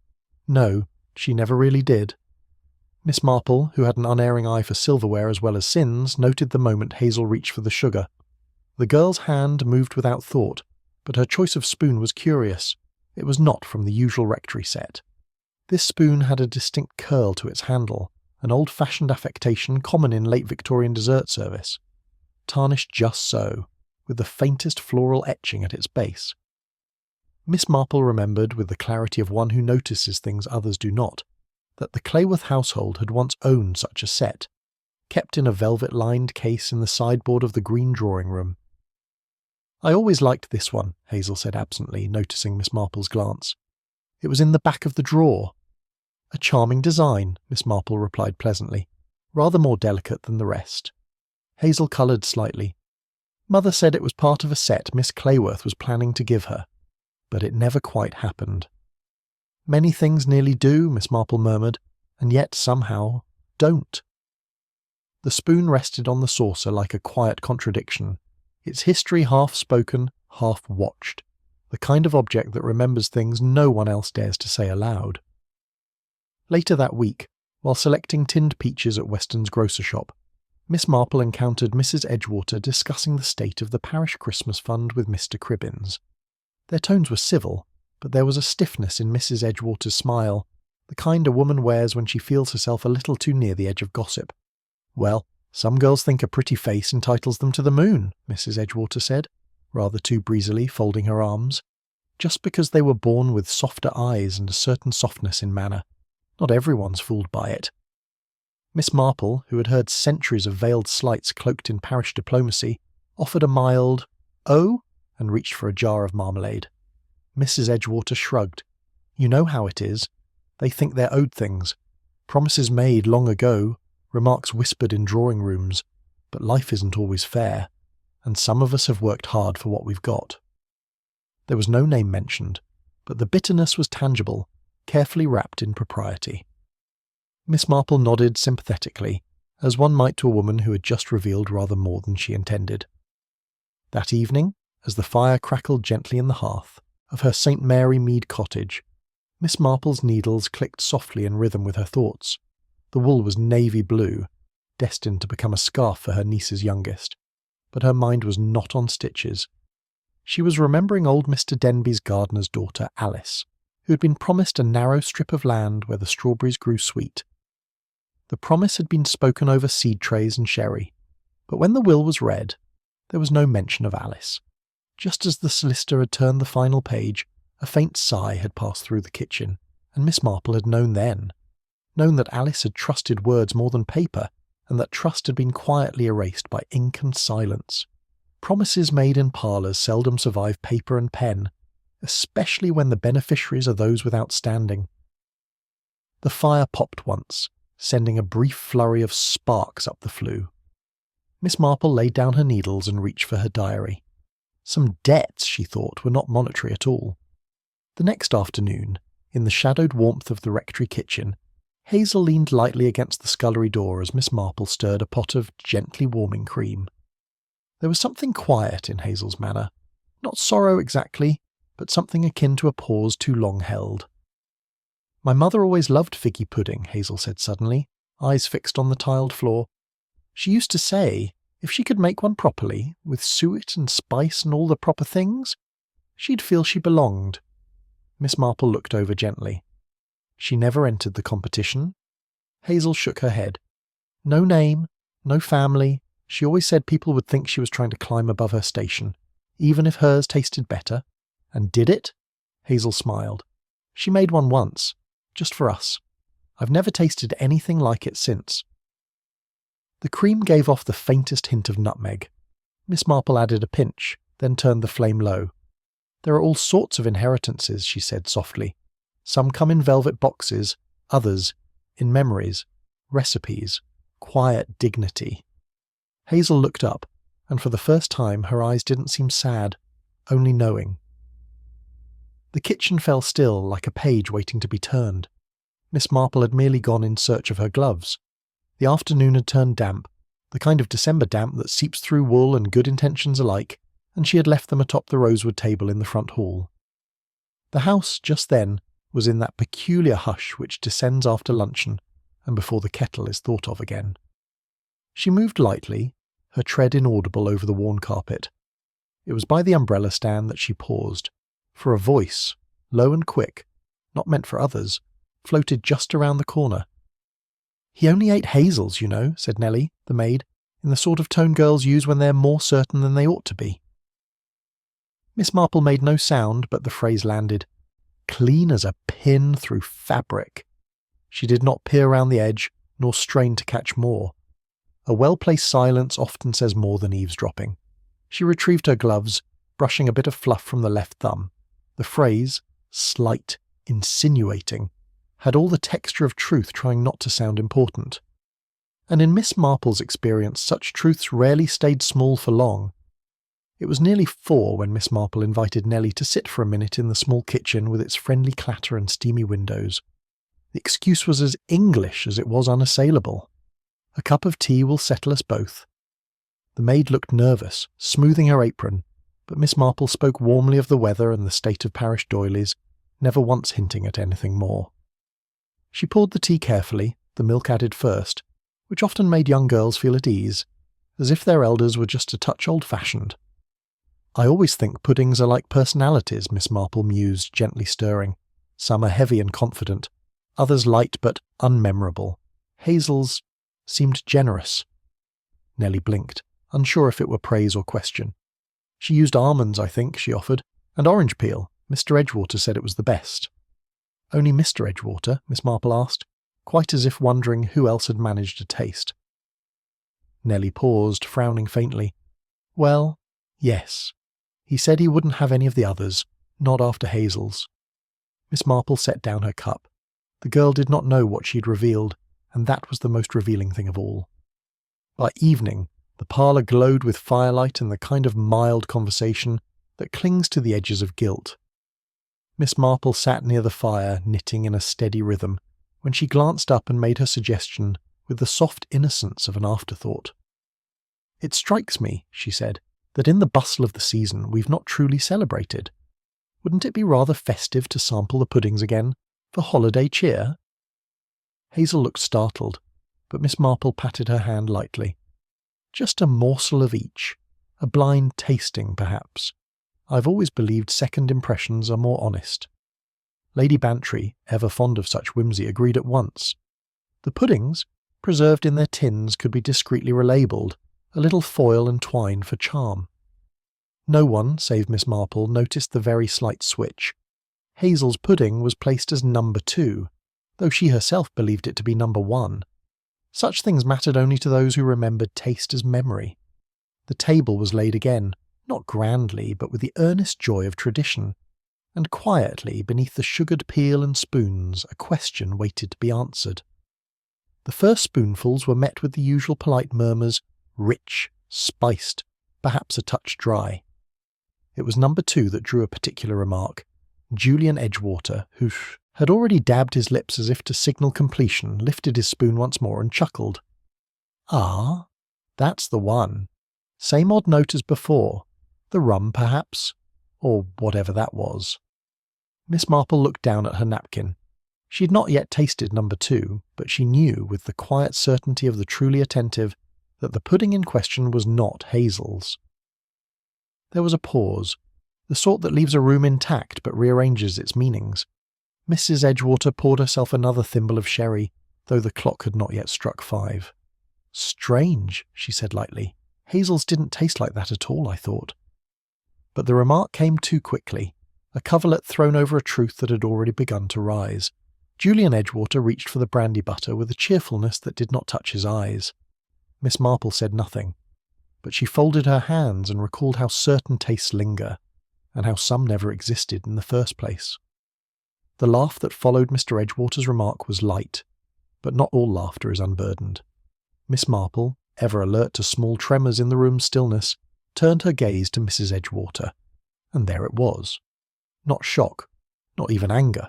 No, she never really did. Miss Marple, who had an unerring eye for silverware as well as sins, noted the moment Hazel reached for the sugar. The girl's hand moved without thought, but her choice of spoon was curious. It was not from the usual rectory set. This spoon had a distinct curl to its handle, an old-fashioned affectation common in late Victorian dessert service. Tarnished just so, with the faintest floral etching at its base. Miss Marple remembered, with the clarity of one who notices things others do not, that the Clayworth household had once owned such a set, kept in a velvet-lined case in the sideboard of the green drawing-room. "I always liked this one," Hazel said absently, noticing Miss Marple's glance. "It was in the back of the drawer." "A charming design," Miss Marple replied pleasantly, "rather more delicate than the rest." Hazel coloured slightly. "Mother said it was part of a set Miss Clayworth was planning to give her, but it never quite happened." "Many things nearly do," Miss Marple murmured, "and yet, somehow, don't." The spoon rested on the saucer like a quiet contradiction, its history half spoken, half watched, the kind of object that remembers things no one else dares to say aloud. Later that week, while selecting tinned peaches at Weston's grocer shop, Miss Marple encountered Mrs. Edgewater discussing the state of the parish Christmas fund with Mr. Cribbins. Their tones were civil, but there was a stiffness in Mrs. Edgewater's smile, the kind a woman wears when she feels herself a little too near the edge of gossip. "Well, some girls think a pretty face entitles them to the moon," Mrs. Edgewater said, rather too breezily, folding her arms. "Just because they were born with softer eyes and a certain softness in manner. Not everyone's fooled by it." Miss Marple, who had heard centuries of veiled slights cloaked in parish diplomacy, offered a mild, "Oh?" and reached for a jar of marmalade. Mrs. Edgewater shrugged. "You know how it is. They think they're owed things. Promises made long ago, remarks whispered in drawing rooms, but life isn't always fair, and some of us have worked hard for what we've got." There was no name mentioned, but the bitterness was tangible, carefully wrapped in propriety. Miss Marple nodded sympathetically, as one might to a woman who had just revealed rather more than she intended. That evening, as the fire crackled gently in the hearth of her St. Mary Mead cottage, Miss Marple's needles clicked softly in rhythm with her thoughts. The wool was navy blue, destined to become a scarf for her niece's youngest, but her mind was not on stitches. She was remembering old Mr. Denby's gardener's daughter, Alice, who had been promised a narrow strip of land where the strawberries grew sweet. The promise had been spoken over seed trays and sherry, but when the will was read, there was no mention of Alice. Just as the solicitor had turned the final page, a faint sigh had passed through the kitchen, and Miss Marple had known that Alice had trusted words more than paper, and that trust had been quietly erased by ink and silence. Promises made in parlours seldom survive paper and pen, especially when the beneficiaries are those without standing. The fire popped once, sending a brief flurry of sparks up the flue. Miss Marple laid down her needles and reached for her diary. Some debts, she thought, were not monetary at all. The next afternoon, in the shadowed warmth of the rectory kitchen, Hazel leaned lightly against the scullery door as Miss Marple stirred a pot of gently warming cream. There was something quiet in Hazel's manner, not sorrow exactly, but something akin to a pause too long held. My mother always loved figgy pudding, Hazel said suddenly, eyes fixed on the tiled floor. She used to say if she could make one properly, with suet and spice and all the proper things, she'd feel she belonged. Miss Marple looked over gently. She never entered the competition? Hazel shook her head. No name, no family. She always said people would think she was trying to climb above her station, even if hers tasted better. And did it? Hazel smiled. She made one once, just for us. I've never tasted anything like it since. The cream gave off the faintest hint of nutmeg. Miss Marple added a pinch, then turned the flame low. There are all sorts of inheritances, she said softly. Some come in velvet boxes, others in memories, recipes, quiet dignity. Hazel looked up, and for the first time her eyes didn't seem sad, only knowing. The kitchen fell still like a page waiting to be turned. Miss Marple had merely gone in search of her gloves. The afternoon had turned damp, the kind of December damp that seeps through wool and good intentions alike, and she had left them atop the rosewood table in the front hall. The house, just then, was in that peculiar hush which descends after luncheon and before the kettle is thought of again. She moved lightly, her tread inaudible over the worn carpet. It was by the umbrella stand that she paused, for a voice, low and quick, not meant for others, floated just around the corner. "He only ate hazels, you know," said Nellie, the maid, in the sort of tone girls use when they're more certain than they ought to be. Miss Marple made no sound, but the phrase landed, clean as a pin through fabric. She did not peer round the edge, nor strain to catch more. A well-placed silence often says more than eavesdropping. She retrieved her gloves, brushing a bit of fluff from the left thumb. The phrase, slight, insinuating, had all the texture of truth trying not to sound important. And in Miss Marple's experience, such truths rarely stayed small for long. It was nearly 4 when Miss Marple invited Nellie to sit for a minute in the small kitchen with its friendly clatter and steamy windows. The excuse was as English as it was unassailable. A cup of tea will settle us both. The maid looked nervous, smoothing her apron, but Miss Marple spoke warmly of the weather and the state of parish doilies, never once hinting at anything more. She poured the tea carefully, the milk added first, which often made young girls feel at ease, as if their elders were just a touch old-fashioned. "I always think puddings are like personalities," Miss Marple mused, gently stirring. "Some are heavy and confident, others light but unmemorable. Hazel's seemed generous." Nellie blinked, unsure if it were praise or question. "She used almonds, I think," she offered, "and orange peel. Mr. Edgewater said it was the best." "Only Mr. Edgewater?" Miss Marple asked, quite as if wondering who else had managed a taste. Nellie paused, frowning faintly. "Well, yes. He said he wouldn't have any of the others, not after Hazel's." Miss Marple set down her cup. The girl did not know what she had revealed, and that was the most revealing thing of all. By evening, the parlour glowed with firelight and the kind of mild conversation that clings to the edges of guilt. Miss Marple sat near the fire, knitting in a steady rhythm, when she glanced up and made her suggestion with the soft innocence of an afterthought. "It strikes me," she said, "that in the bustle of the season we've not truly celebrated. Wouldn't it be rather festive to sample the puddings again, for holiday cheer?" Hazel looked startled, but Miss Marple patted her hand lightly. "Just a morsel of each, a blind tasting, perhaps. I've always believed second impressions are more honest." Lady Bantry, ever fond of such whimsy, agreed at once. The puddings, preserved in their tins, could be discreetly relabelled, a little foil and twine for charm. No one, save Miss Marple, noticed the very slight switch. Hazel's pudding was placed as number 2, though she herself believed it to be number 1. Such things mattered only to those who remembered taste as memory. The table was laid again, not grandly, but with the earnest joy of tradition, and quietly, beneath the sugared peel and spoons, a question waited to be answered. The first spoonfuls were met with the usual polite murmurs, rich, spiced, perhaps a touch dry. It was number 2 that drew a particular remark. Julian Edgewater, who had already dabbed his lips as if to signal completion, lifted his spoon once more and chuckled. "Ah, that's the one. Same odd note as before. The rum, perhaps? Or whatever that was." Miss Marple looked down at her napkin. She had not yet tasted number 2, but she knew with the quiet certainty of the truly attentive that the pudding in question was not Hazel's. There was a pause, the sort that leaves a room intact but rearranges its meanings. Mrs. Edgewater poured herself another thimble of sherry, though the clock had not yet struck 5. "Strange," she said lightly. "Hazel's didn't taste like that at all, I thought." But the remark came too quickly, a coverlet thrown over a truth that had already begun to rise. Julian Edgewater reached for the brandy butter with a cheerfulness that did not touch his eyes. Miss Marple said nothing, but she folded her hands and recalled how certain tastes linger, and how some never existed in the first place. The laugh that followed Mr. Edgewater's remark was light, but not all laughter is unburdened. Miss Marple, ever alert to small tremors in the room's stillness, turned her gaze to Mrs. Edgewater, and there it was. Not shock, not even anger,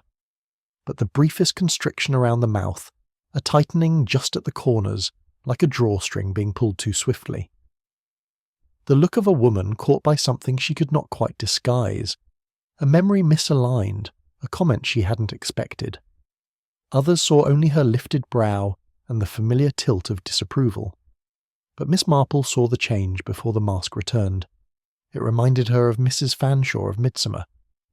but the briefest constriction around the mouth, a tightening just at the corners, like a drawstring being pulled too swiftly. The look of a woman caught by something she could not quite disguise, a memory misaligned, a comment she hadn't expected. Others saw only her lifted brow and the familiar tilt of disapproval. But Miss Marple saw the change before the mask returned. It reminded her of Mrs. Fanshawe of Midsummer,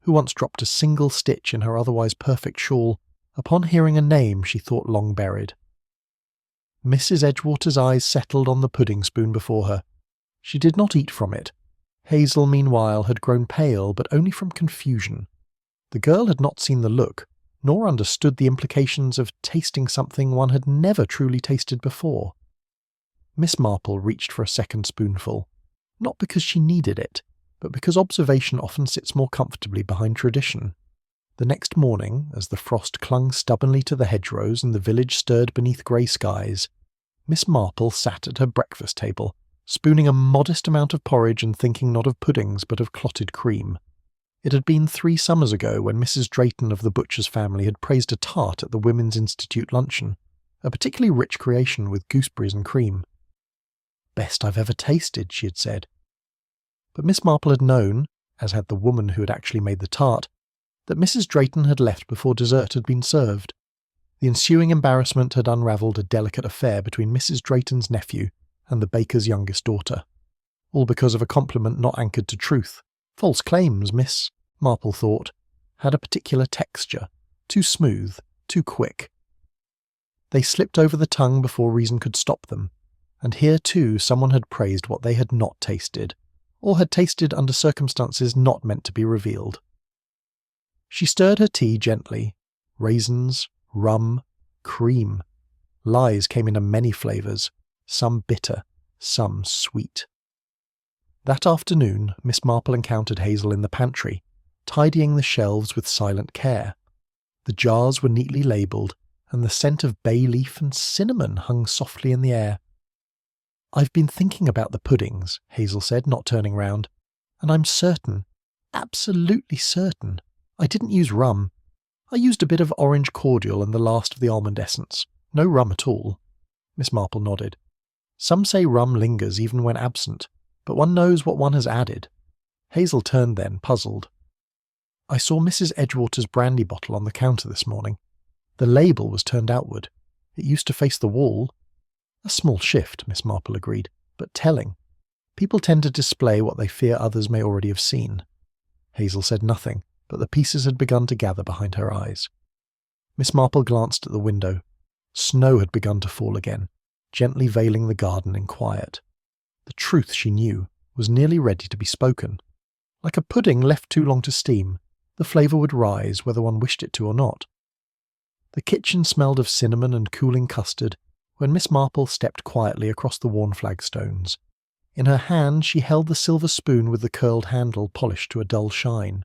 who once dropped a single stitch in her otherwise perfect shawl upon hearing a name she thought long buried. Mrs. Edgewater's eyes settled on the pudding spoon before her. She did not eat from it. Hazel, meanwhile, had grown pale, but only from confusion. The girl had not seen the look, nor understood the implications of tasting something one had never truly tasted before. Miss Marple reached for a second spoonful, not because she needed it, but because observation often sits more comfortably behind tradition. The next morning, as the frost clung stubbornly to the hedgerows and the village stirred beneath grey skies, Miss Marple sat at her breakfast table, spooning a modest amount of porridge and thinking not of puddings but of clotted cream. It had been 3 summers ago when Mrs. Drayton of the butcher's family had praised a tart at the Women's Institute luncheon, a particularly rich creation with gooseberries and cream. "Best I've ever tasted," she had said. But Miss Marple had known, as had the woman who had actually made the tart, that Mrs. Drayton had left before dessert had been served. The ensuing embarrassment had unravelled a delicate affair between Mrs. Drayton's nephew and the baker's youngest daughter, all because of a compliment not anchored to truth. False claims, Miss Marple thought, had a particular texture, too smooth, too quick. They slipped over the tongue before reason could stop them, and here too someone had praised what they had not tasted, or had tasted under circumstances not meant to be revealed. She stirred her tea gently. Raisins, rum, cream. Lies came in many flavours, some bitter, some sweet. That afternoon, Miss Marple encountered Hazel in the pantry, tidying the shelves with silent care. The jars were neatly labelled, and the scent of bay leaf and cinnamon hung softly in the air. "I've been thinking about the puddings," Hazel said, not turning round, "and I'm certain, absolutely certain, I didn't use rum. I used a bit of orange cordial and the last of the almond essence. No rum at all." Miss Marple nodded. "Some say rum lingers even when absent, but one knows what one has added." Hazel turned then, puzzled. "I saw Mrs. Edgewater's brandy bottle on the counter this morning. The label was turned outward. It used to face the wall." "A small shift," Miss Marple agreed, "but telling. People tend to display what they fear others may already have seen." Hazel said nothing, but the pieces had begun to gather behind her eyes. Miss Marple glanced at the window. Snow had begun to fall again, gently veiling the garden in quiet. The truth, she knew, was nearly ready to be spoken. Like a pudding left too long to steam, the flavour would rise whether one wished it to or not. The kitchen smelled of cinnamon and cooling custard when Miss Marple stepped quietly across the worn flagstones. In her hand she held the silver spoon with the curled handle polished to a dull shine.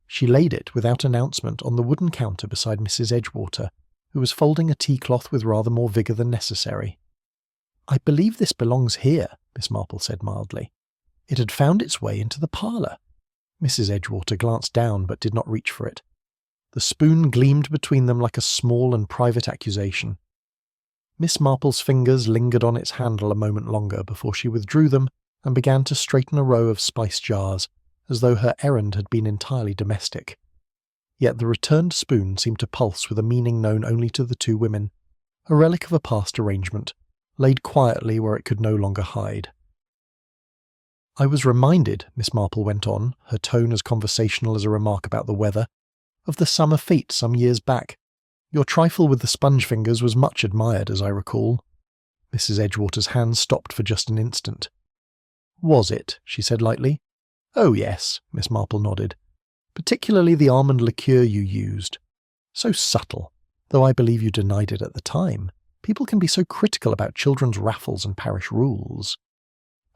She laid it without announcement on the wooden counter beside Mrs. Edgewater, who was folding a tea-cloth with rather more vigour than necessary. "I believe this belongs here," Miss Marple said mildly. "It had found its way into the parlour." Mrs. Edgewater glanced down but did not reach for it. The spoon gleamed between them like a small and private accusation. Miss Marple's fingers lingered on its handle a moment longer before she withdrew them and began to straighten a row of spice jars, as though her errand had been entirely domestic. Yet the returned spoon seemed to pulse with a meaning known only to the two women, a relic of a past arrangement, laid quietly where it could no longer hide. "I was reminded," Miss Marple went on, her tone as conversational as a remark about the weather, "of the summer fete some years back. Your trifle with the sponge fingers was much admired, as I recall." Mrs. Edgewater's hands stopped for just an instant. "Was it?" she said lightly. "Oh yes," Miss Marple nodded. "Particularly the almond liqueur you used. So subtle, though I believe you denied it at the time. People can be so critical about children's raffles and parish rules."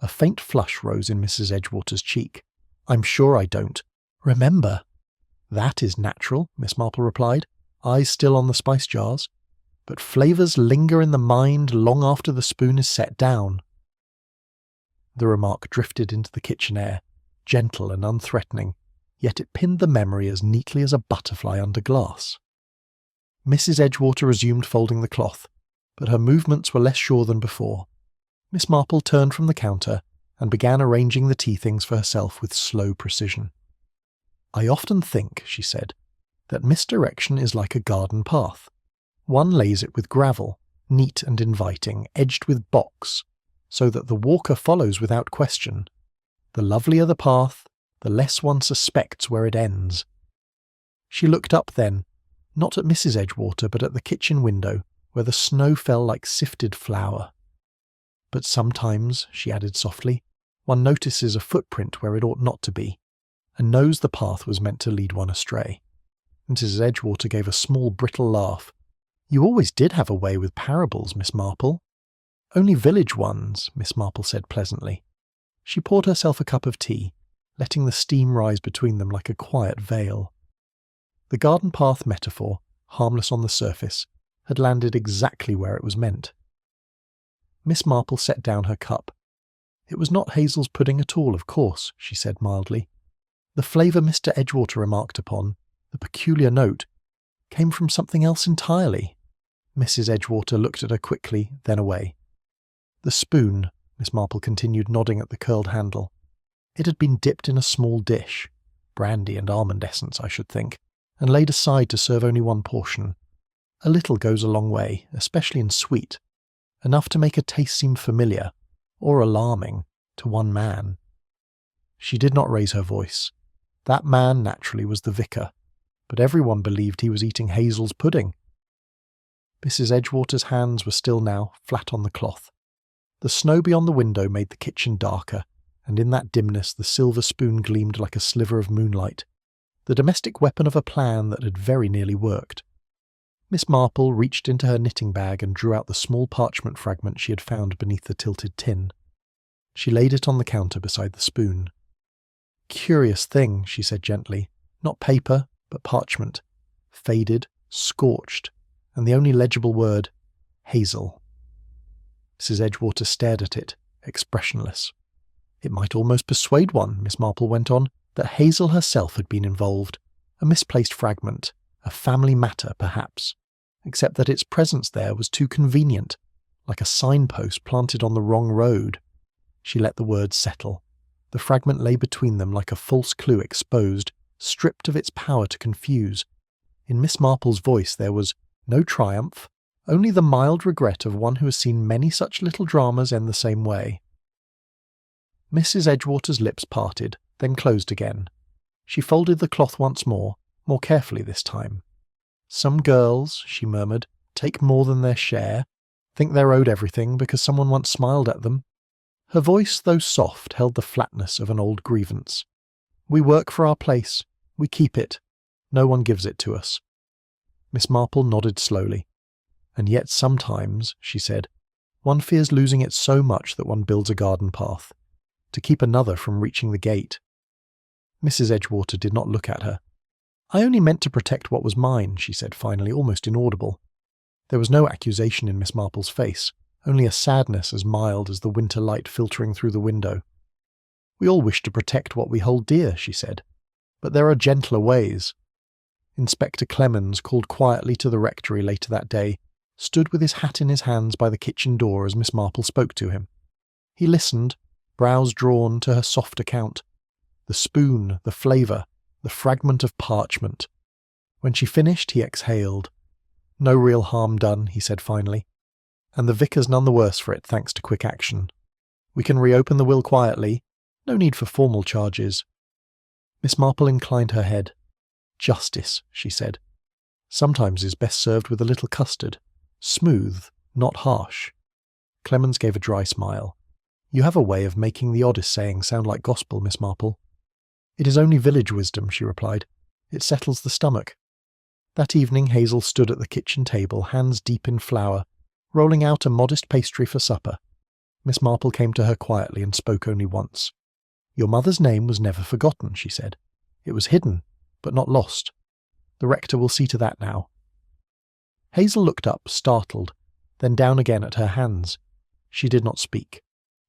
A faint flush rose in Mrs. Edgewater's cheek. "I'm sure I don't. Remember." "That is natural," Miss Marple replied, eyes still on the spice jars. "But flavours linger in the mind long after the spoon is set down." The remark drifted into the kitchen air, gentle and unthreatening, yet it pinned the memory as neatly as a butterfly under glass. Mrs. Edgewater resumed folding the cloth, but her movements were less sure than before. Miss Marple turned from the counter and began arranging the tea things for herself with slow precision. "I often think," she said, "that misdirection is like a garden path. One lays it with gravel, neat and inviting, edged with box, so that the walker follows without question. The lovelier the path, the less one suspects where it ends." She looked up then, not at Mrs. Edgewater but at the kitchen window, where the snow fell like sifted flour. "But sometimes," she added softly, "one notices a footprint where it ought not to be, and knows the path was meant to lead one astray." Mrs. Edgewater gave a small brittle laugh. "You always did have a way with parables, Miss Marple." "Only village ones," Miss Marple said pleasantly. She poured herself a cup of tea, letting the steam rise between them like a quiet veil. The garden path metaphor, harmless on the surface, had landed exactly where it was meant. Miss Marple set down her cup. "It was not Hazel's pudding at all, of course," she said mildly. "The flavour Mr. Edgewater remarked upon, the peculiar note, came from something else entirely." Mrs. Edgewater looked at her quickly, then away. "The spoon," Miss Marple continued, nodding at the curled handle. "It had been dipped in a small dish, brandy and almond essence, I should think, and laid aside to serve only one portion. A little goes a long way, especially in sweet. Enough to make a taste seem familiar, or alarming, to one man." She did not raise her voice. That man, naturally, was the vicar, but everyone believed he was eating Hazel's pudding. Mrs. Edgewater's hands were still now, flat on the cloth. The snow beyond the window made the kitchen darker, and in that dimness the silver spoon gleamed like a sliver of moonlight, the domestic weapon of a plan that had very nearly worked. Miss Marple reached into her knitting bag and drew out the small parchment fragment she had found beneath the tilted tin. She laid it on the counter beside the spoon. "Curious thing," she said gently. "Not paper, but parchment. Faded, scorched, and the only legible word, Hazel." Mrs. Edgewater stared at it, expressionless. "It might almost persuade one," Miss Marple went on, "that Hazel herself had been involved. A misplaced fragment, a family matter, perhaps, except that its presence there was too convenient, like a signpost planted on the wrong road." She let the words settle. The fragment lay between them like a false clue exposed, stripped of its power to confuse. In Miss Marple's voice there was no triumph, only the mild regret of one who has seen many such little dramas end the same way. Mrs. Edgewater's lips parted, then closed again. She folded the cloth once more carefully this time. "Some girls," she murmured, "take more than their share, think they're owed everything because someone once smiled at them." Her voice, though soft, held the flatness of an old grievance. "We work for our place. We keep it. No one gives it to us." Miss Marple nodded slowly. "And yet sometimes," she said, "one fears losing it so much that one builds a garden path, to keep another from reaching the gate." Mrs. Edgewater did not look at her. "I only meant to protect what was mine," she said finally, almost inaudible. There was no accusation in Miss Marple's face, only a sadness as mild as the winter light filtering through the window. "We all wish to protect what we hold dear," she said, "but there are gentler ways." Inspector Clemens, called quietly to the rectory later that day, stood with his hat in his hands by the kitchen door as Miss Marple spoke to him. He listened, brows drawn, to her soft account. The spoon, the flavour, the fragment of parchment. When she finished, he exhaled. "No real harm done," he said finally. "And the vicar's none the worse for it, thanks to quick action. We can reopen the will quietly. No need for formal charges." Miss Marple inclined her head. "Justice," she said, "sometimes is best served with a little custard. Smooth, not harsh." Clemens gave a dry smile. "You have a way of making the oddest saying sound like gospel, Miss Marple." "It is only village wisdom," she replied. "It settles the stomach." That evening Hazel stood at the kitchen table, hands deep in flour, rolling out a modest pastry for supper. Miss Marple came to her quietly and spoke only once. "Your mother's name was never forgotten," she said. "It was hidden, but not lost. The rector will see to that now." Hazel looked up, startled, then down again at her hands. She did not speak.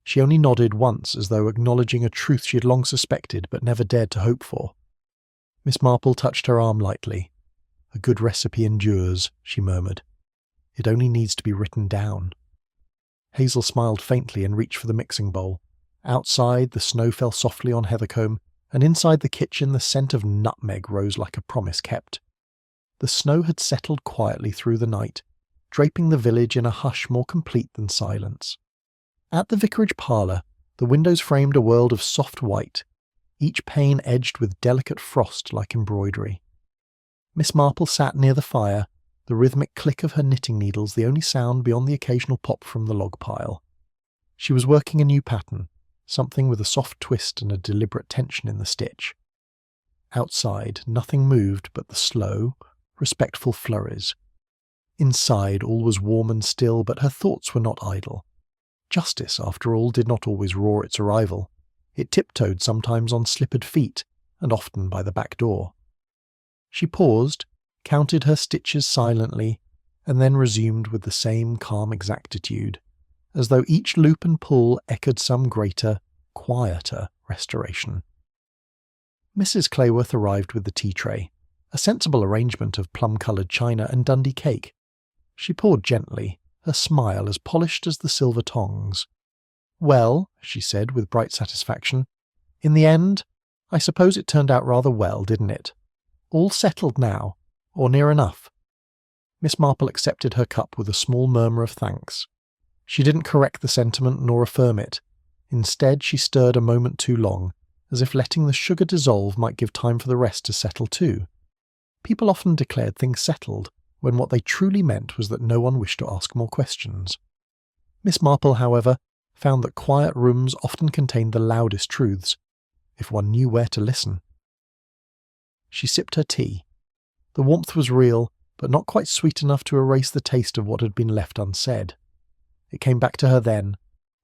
She only nodded once, as though acknowledging a truth she had long suspected but never dared to hope for. Miss Marple touched her arm lightly. "A good recipe endures," she murmured. "It only needs to be written down." Hazel smiled faintly and reached for the mixing bowl. Outside, the snow fell softly on heathercomb, and inside the kitchen the scent of nutmeg rose like a promise kept. The snow had settled quietly through the night, draping the village in a hush more complete than silence. At the vicarage parlour, the windows framed a world of soft white, each pane edged with delicate frost like embroidery. Miss Marple sat near the fire, the rhythmic click of her knitting needles the only sound beyond the occasional pop from the log pile. She was working a new pattern, something with a soft twist and a deliberate tension in the stitch. Outside, nothing moved but the slow, respectful flurries. Inside, all was warm and still, but her thoughts were not idle. Justice, after all, did not always roar its arrival. It tiptoed sometimes on slippered feet, and often by the back door. She paused, counted her stitches silently, and then resumed with the same calm exactitude, as though each loop and pull echoed some greater, quieter restoration. Mrs. Clayworth arrived with the tea tray, a sensible arrangement of plum-coloured china and Dundee cake. She poured gently, her smile as polished as the silver tongs. "Well," she said with bright satisfaction, "in the end, I suppose it turned out rather well, didn't it? All settled now, or near enough?" Miss Marple accepted her cup with a small murmur of thanks. She didn't correct the sentiment nor affirm it. Instead, she stirred a moment too long, as if letting the sugar dissolve might give time for the rest to settle too. People often declared things settled, when what they truly meant was that no one wished to ask more questions. Miss Marple, however, found that quiet rooms often contained the loudest truths, if one knew where to listen. She sipped her tea. The warmth was real, but not quite sweet enough to erase the taste of what had been left unsaid. It came back to her then,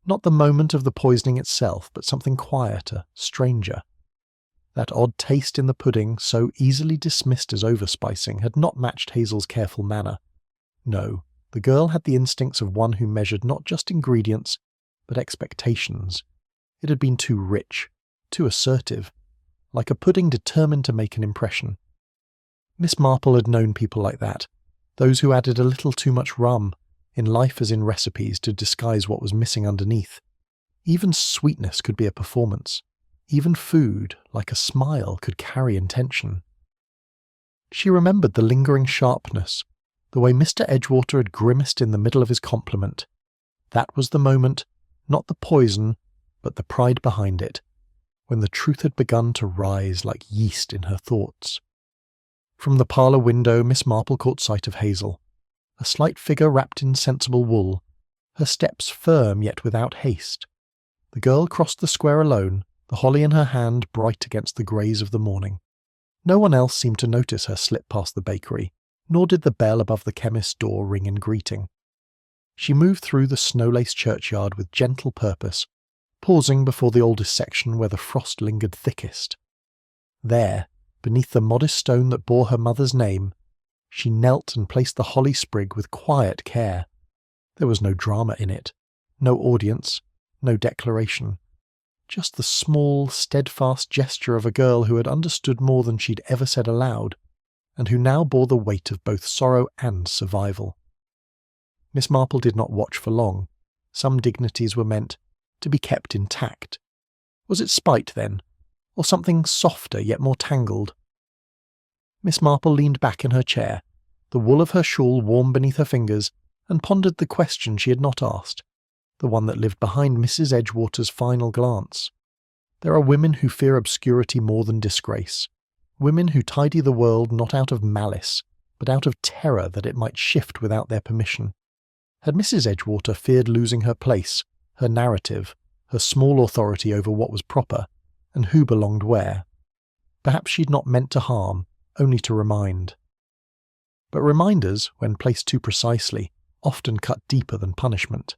not the moment of the poisoning itself, but something quieter, stranger. That odd taste in the pudding, so easily dismissed as overspicing, had not matched Hazel's careful manner. No, the girl had the instincts of one who measured not just ingredients, but expectations. It had been too rich, too assertive, like a pudding determined to make an impression. Miss Marple had known people like that, those who added a little too much rum, in life as in recipes, to disguise what was missing underneath. Even sweetness could be a performance. Even food, like a smile, could carry intention. She remembered the lingering sharpness, the way Mr. Edgewater had grimaced in the middle of his compliment. That was the moment, not the poison, but the pride behind it, when the truth had begun to rise like yeast in her thoughts. From the parlour window, Miss Marple caught sight of Hazel, a slight figure wrapped in sensible wool, her steps firm yet without haste. The girl crossed the square alone, the holly in her hand bright against the greys of the morning. No one else seemed to notice her slip past the bakery, nor did the bell above the chemist's door ring in greeting. She moved through the snow-laced churchyard with gentle purpose, pausing before the oldest section where the frost lingered thickest. There, beneath the modest stone that bore her mother's name, she knelt and placed the holly sprig with quiet care. There was no drama in it, no audience, no declaration. Just the small, steadfast gesture of a girl who had understood more than she'd ever said aloud, and who now bore the weight of both sorrow and survival. Miss Marple did not watch for long. Some dignities were meant to be kept intact. Was it spite, then, or something softer yet more tangled? Miss Marple leaned back in her chair, the wool of her shawl warm beneath her fingers, and pondered the question she had not asked, the one that lived behind Mrs. Edgewater's final glance. There are women who fear obscurity more than disgrace, women who tidy the world not out of malice, but out of terror that it might shift without their permission. Had Mrs. Edgewater feared losing her place, her narrative, her small authority over what was proper, and who belonged where? Perhaps she'd not meant to harm, only to remind. But reminders, when placed too precisely, often cut deeper than punishment.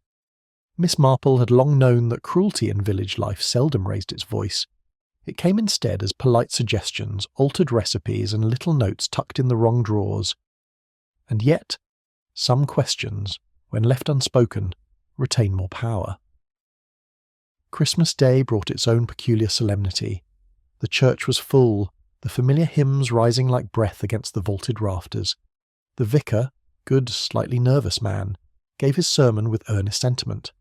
Miss Marple had long known that cruelty in village life seldom raised its voice. It came instead as polite suggestions, altered recipes, and little notes tucked in the wrong drawers. And yet, some questions, when left unspoken, retain more power. Christmas Day brought its own peculiar solemnity. The church was full, the familiar hymns rising like breath against the vaulted rafters. The vicar, good, slightly nervous man, gave his sermon with earnest sentiment.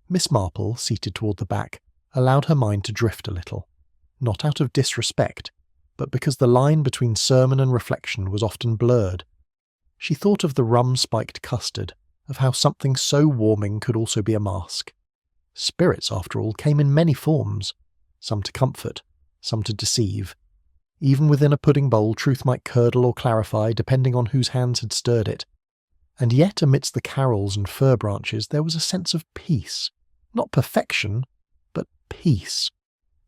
Miss Marple, seated toward the back, allowed her mind to drift a little, not out of disrespect, but because the line between sermon and reflection was often blurred. She thought of the rum-spiked custard, of how something so warming could also be a mask. Spirits, after all, came in many forms, some to comfort, some to deceive. Even within a pudding bowl, truth might curdle or clarify, depending on whose hands had stirred it. And yet, amidst the carols and fir branches, there was a sense of peace. Not perfection, but peace.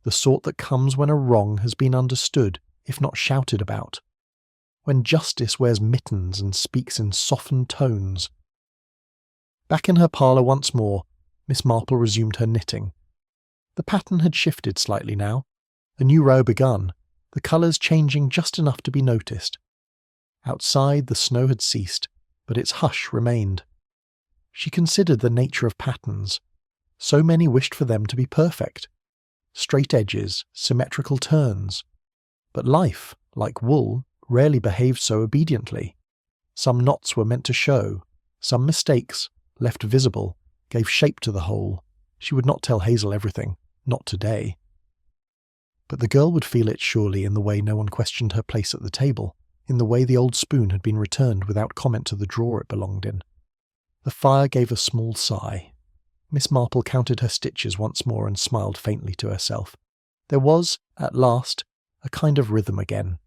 The sort that comes when a wrong has been understood, if not shouted about. When justice wears mittens and speaks in softened tones. Back in her parlour once more, Miss Marple resumed her knitting. The pattern had shifted slightly now. A new row begun, the colours changing just enough to be noticed. Outside, the snow had ceased, but its hush remained. She considered the nature of patterns. So many wished for them to be perfect. Straight edges, symmetrical turns. But life, like wool, rarely behaved so obediently. Some knots were meant to show. Some mistakes, left visible, gave shape to the whole. She would not tell Hazel everything, not today. But the girl would feel it surely in the way no one questioned her place at the table, in the way the old spoon had been returned without comment to the drawer it belonged in. The fire gave a small sigh. Miss Marple counted her stitches once more and smiled faintly to herself. There was, at last, a kind of rhythm again.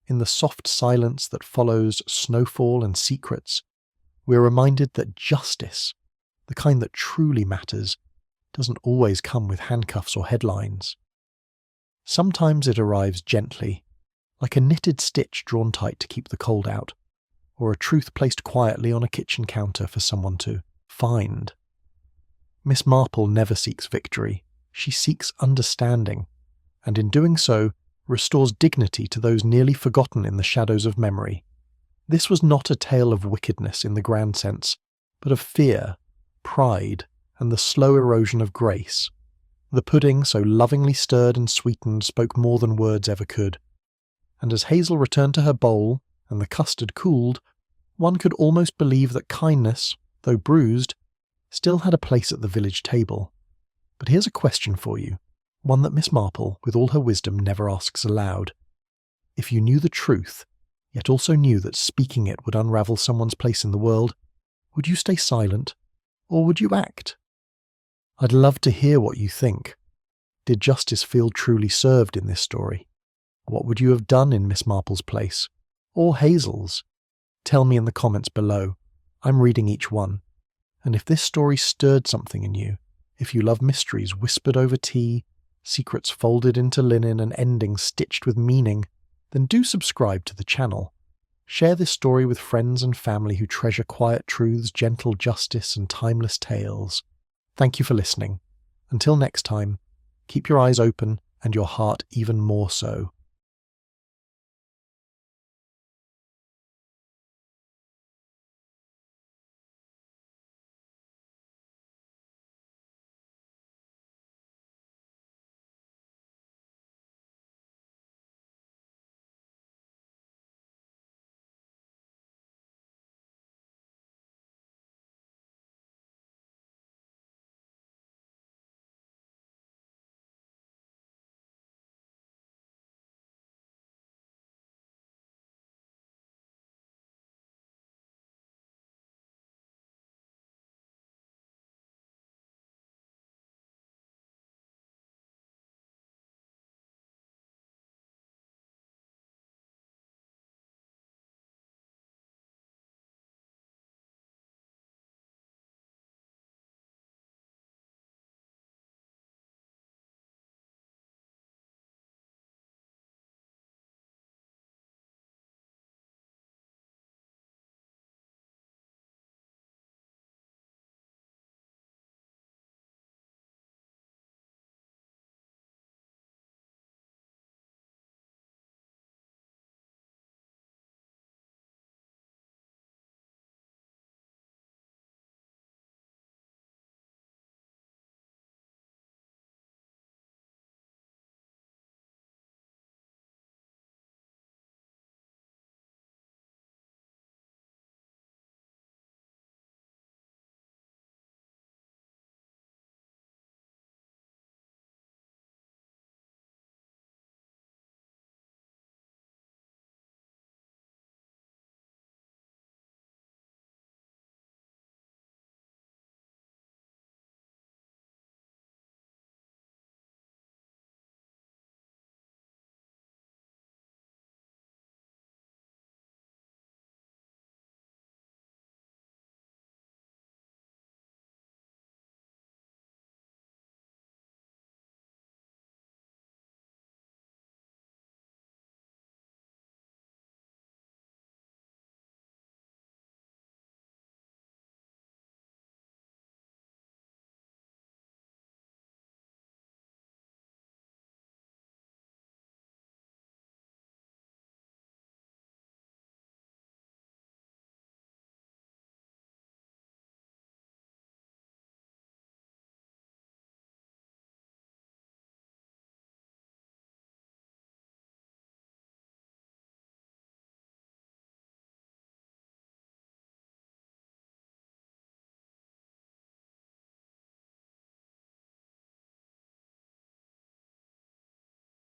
In the soft silence that follows snowfall and secrets, we are reminded that justice, the kind that truly matters, doesn't always come with handcuffs or headlines. Sometimes it arrives gently, like a knitted stitch drawn tight to keep the cold out, or a truth placed quietly on a kitchen counter for someone to find. Miss Marple never seeks victory. She seeks understanding, and in doing so, restores dignity to those nearly forgotten in the shadows of memory. This was not a tale of wickedness in the grand sense, but of fear, pride, and the slow erosion of grace. The pudding, so lovingly stirred and sweetened, spoke more than words ever could. And as Hazel returned to her bowl, and the custard cooled, one could almost believe that kindness, though bruised, still had a place at the village table. But here's a question for you, one that Miss Marple, with all her wisdom, never asks aloud. If you knew the truth, yet also knew that speaking it would unravel someone's place in the world, would you stay silent, or would you act? I'd love to hear what you think. Did justice feel truly served in this story? What would you have done in Miss Marple's place? Or Hazel's? Tell me in the comments below. I'm reading each one. And if this story stirred something in you, if you love mysteries whispered over tea, secrets folded into linen and endings stitched with meaning, then do subscribe to the channel. Share this story with friends and family who treasure quiet truths, gentle justice, and timeless tales. Thank you for listening. Until next time, keep your eyes open and your heart even more so.